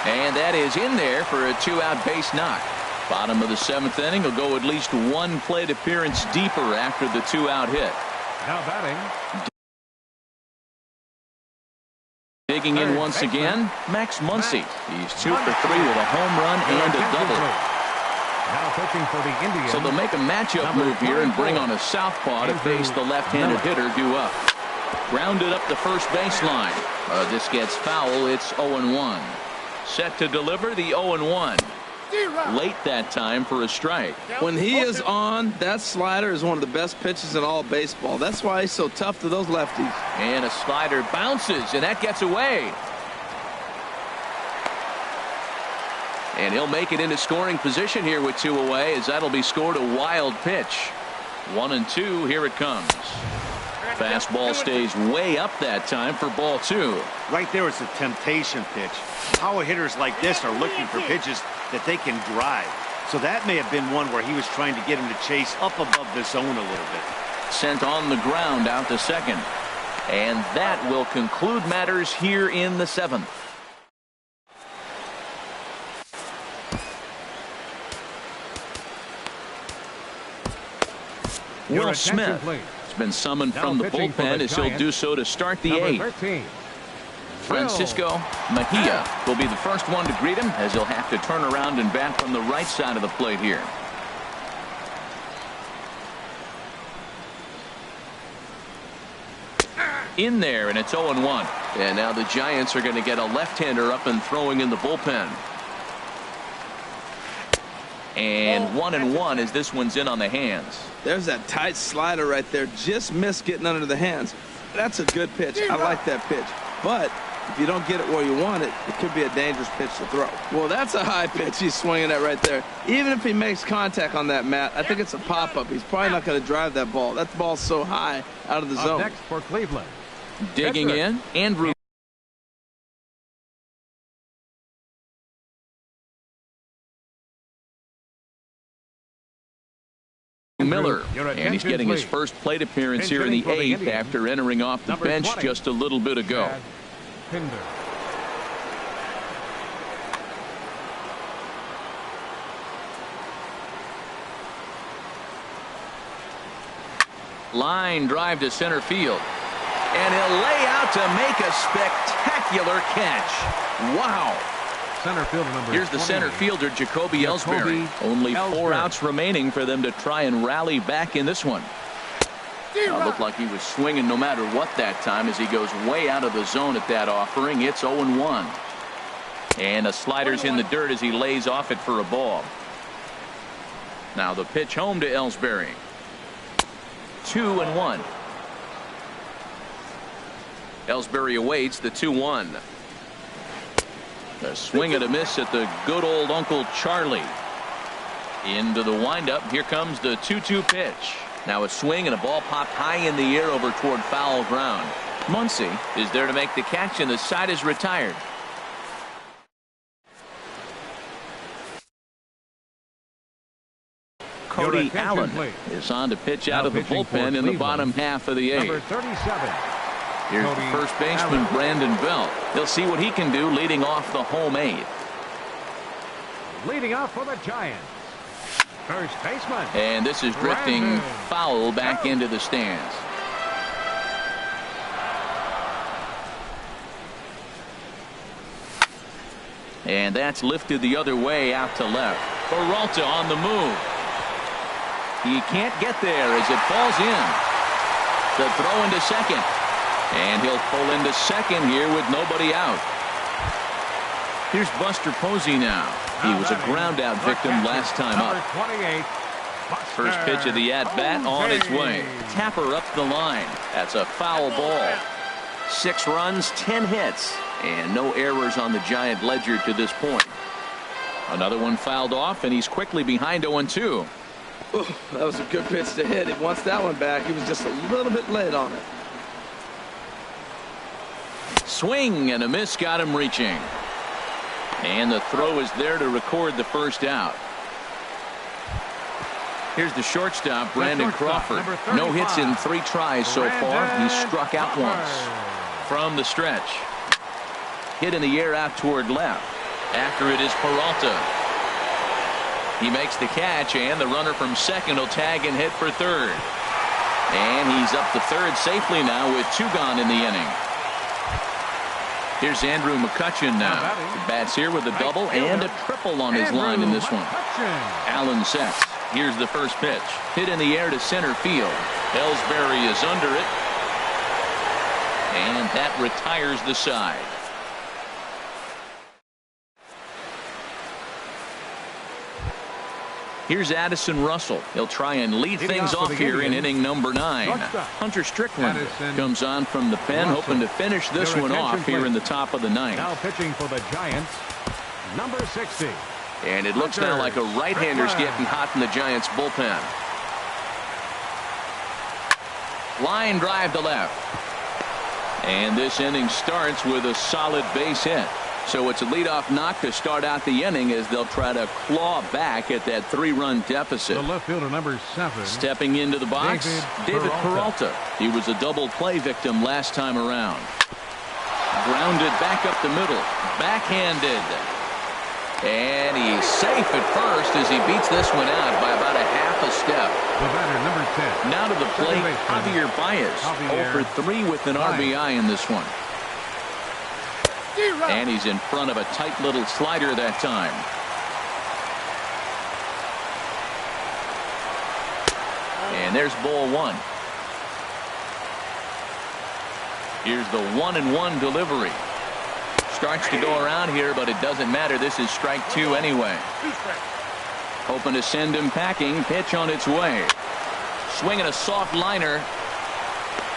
And that is in there for a 2-out base knock. Bottom of the 7th inning will go at least 1 plate appearance deeper after the 2-out hit. Now batting. Digging in once again, Max Muncy. He's 2 for 3 with a home run and a double. Now pitching for the Indians. So they'll make a matchup move here and bring on a southpaw to face the left-handed hitter due up. Grounded up the first baseline. This gets foul. It's 0-1. Set to deliver the 0-1. Late that time for a strike. When he is on, that slider is one of the best pitches in all baseball. That's why he's so tough to those lefties. And a slider bounces, and that gets away. And he'll make it into scoring position here with 2 away, as that'll be scored a wild pitch. 1-2, here it comes. Fastball stays way up that time for ball 2. Right there is a temptation pitch. Power hitters like this are looking for pitches that they can drive. So that may have been one where he was trying to get him to chase up above the zone a little bit. Sent on the ground out to second. And that will conclude matters here in the 7th. Will Smith has been summoned from the bullpen as he'll do so to start the 8th. Francisco Mejia will be the first one to greet him, as he'll have to turn around and bat from the right side of the plate here. In there, and it's 0-1. And now the Giants are going to get a left-hander up and throwing in the bullpen. And 1-1 as this one's in on the hands. There's that tight slider right there. Just missed getting under the hands. That's a good pitch. I like that pitch. But if you don't get it where you want it, it could be a dangerous pitch to throw. Well, that's a high pitch he's swinging at right there. Even if he makes contact on that, Matt, I think it's a pop-up. He's probably not going to drive that ball. That ball's so high out of the zone. Next for Cleveland. Digging in, Andrew Miller, and he's getting his first plate appearance here in the 8th after entering off the bench just a little bit ago. Pinder. Line drive to center field. And he'll lay out to make a spectacular catch. Wow. Center fielder number Here's the 20. center fielder, Jacoby Ellsbury. Only 4 outs remaining for them to try and rally back in this one. Looked like he was swinging no matter what that time as he goes way out of the zone at that offering. It's 0-1. And a slider's in the dirt as he lays off it for a ball. Now the pitch home to Ellsbury. 2-1. Ellsbury awaits the 2-1. A swing and a miss at the good old Uncle Charlie. Into the windup. Here comes the 2-2 pitch. Now a swing and a ball popped high in the air over toward foul ground. Muncy is there to make the catch, and the side is retired. Cody Allen is on to pitch out of the bullpen in the bottom half of the 8th. Number 37. Here's the first baseman, Brandon Belt. He'll see what he can do leading off the home 8th. Leading off for the Giants. First baseman. And this is drifting foul back into the stands. And that's lifted the other way out to left. Peralta on the move. He can't get there as it falls in. The throw into second. And he'll pull into second here with nobody out. Here's Buster Posey now. He was a ground out victim last time up. First pitch of the at-bat on its way. Tapper up the line. That's a foul ball. 6 runs, 10 hits, and no errors on the Giant ledger to this point. Another one fouled off, and he's quickly behind 0-2. That was a good pitch to hit. He wants that one back. He was just a little bit late on it. Swing and a miss got him reaching. And the throw is there to record the first out. Here's the shortstop, Brandon Crawford. No hits in 3 tries so far. He's struck out once. From the stretch. Hit in the air out toward left. After it is Peralta. He makes the catch, and the runner from second will tag and hit for third. And he's up to third safely now with 2 gone in the inning. Here's Andrew McCutchen now. He bats here with a double and a triple on his line in this one. Allen sets. Here's the first pitch. Hit in the air to center field. Ellsbury is under it. And that retires the side. Here's Addison Russell. He'll try and lead things off here in inning number 9. Hunter Strickland comes on from the pen, hoping to finish this one off here in the top of the 9th. Now pitching for the Giants, number 60. And it looks now like a right-hander's getting hot in the Giants bullpen. Line drive to left. And this inning starts with a solid base hit. So it's a leadoff knock to start out the inning as they'll try to claw back at that 3-run deficit. The left fielder, number 7. Stepping into the box, David Peralta. He was a double play victim last time around. Grounded back up the middle. Backhanded. And he's safe at first as he beats this one out by about a half a step. The batter, number 10. Now to the plate, Javier Baez. 0 for 3 with an RBI in this one. And he's in front of a tight little slider that time. And there's ball 1. Here's the 1-1 delivery. Starts to go around here, but it doesn't matter. This is strike 2 anyway. Hoping to send him packing. Pitch on its way. Swinging a soft liner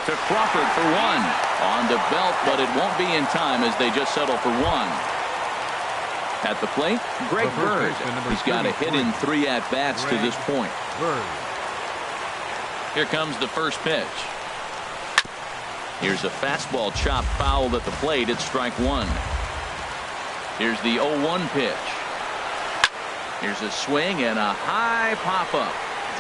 to Crawford for 1. On the belt, but it won't be in time as they just settle for 1. At the plate, Greg Bird. He's got a hit in 3 at-bats to this point. Here comes the first pitch. Here's a fastball chopped foul at the plate. It's strike 1. Here's the 0-1 pitch. Here's a swing and a high pop-up.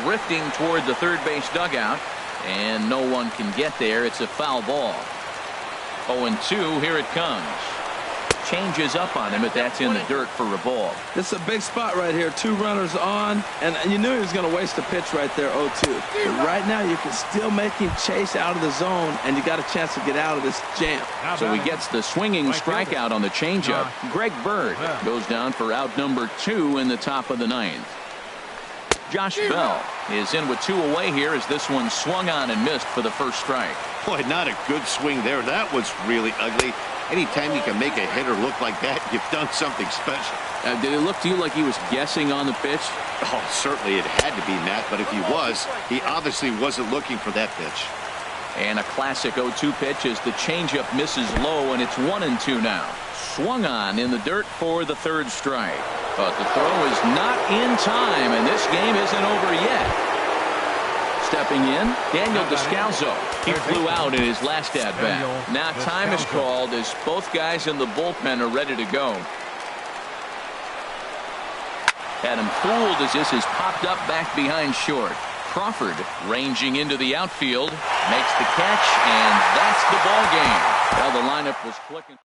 Drifting toward the third base dugout. And no one can get there. It's a foul ball. 0-2. Here it comes. Changes up on him, but that's in the dirt for a ball. This is a big spot right here. 2 runners on, and you knew he was going to waste a pitch right there, 0-2. But right now, you can still make him chase out of the zone, and you got a chance to get out of this jam. So he gets the swinging strikeout on the changeup. Greg Bird goes down for out number 2 in the top of the 9th. Josh Bell is in with 2 away here as this one swung on and missed for the first strike. Boy, not a good swing there. That was really ugly. Anytime you can make a hitter look like that, you've done something special. Did it look to you like he was guessing on the pitch? Oh, certainly it had to be, Matt, but if he was, he obviously wasn't looking for that pitch. And a classic 0-2 pitch as the changeup misses low, and it's 1-2 now. Swung on in the dirt for the third strike. But the throw is not in time, and this game isn't over yet. Stepping in, Daniel Descalso. He flew out in his last at-bat. Now time is called as both guys in the bullpen are ready to go. Had him fooled as this is popped up back behind short. Crawford ranging into the outfield, makes the catch, and that's the ball game. Well, the lineup was clicking.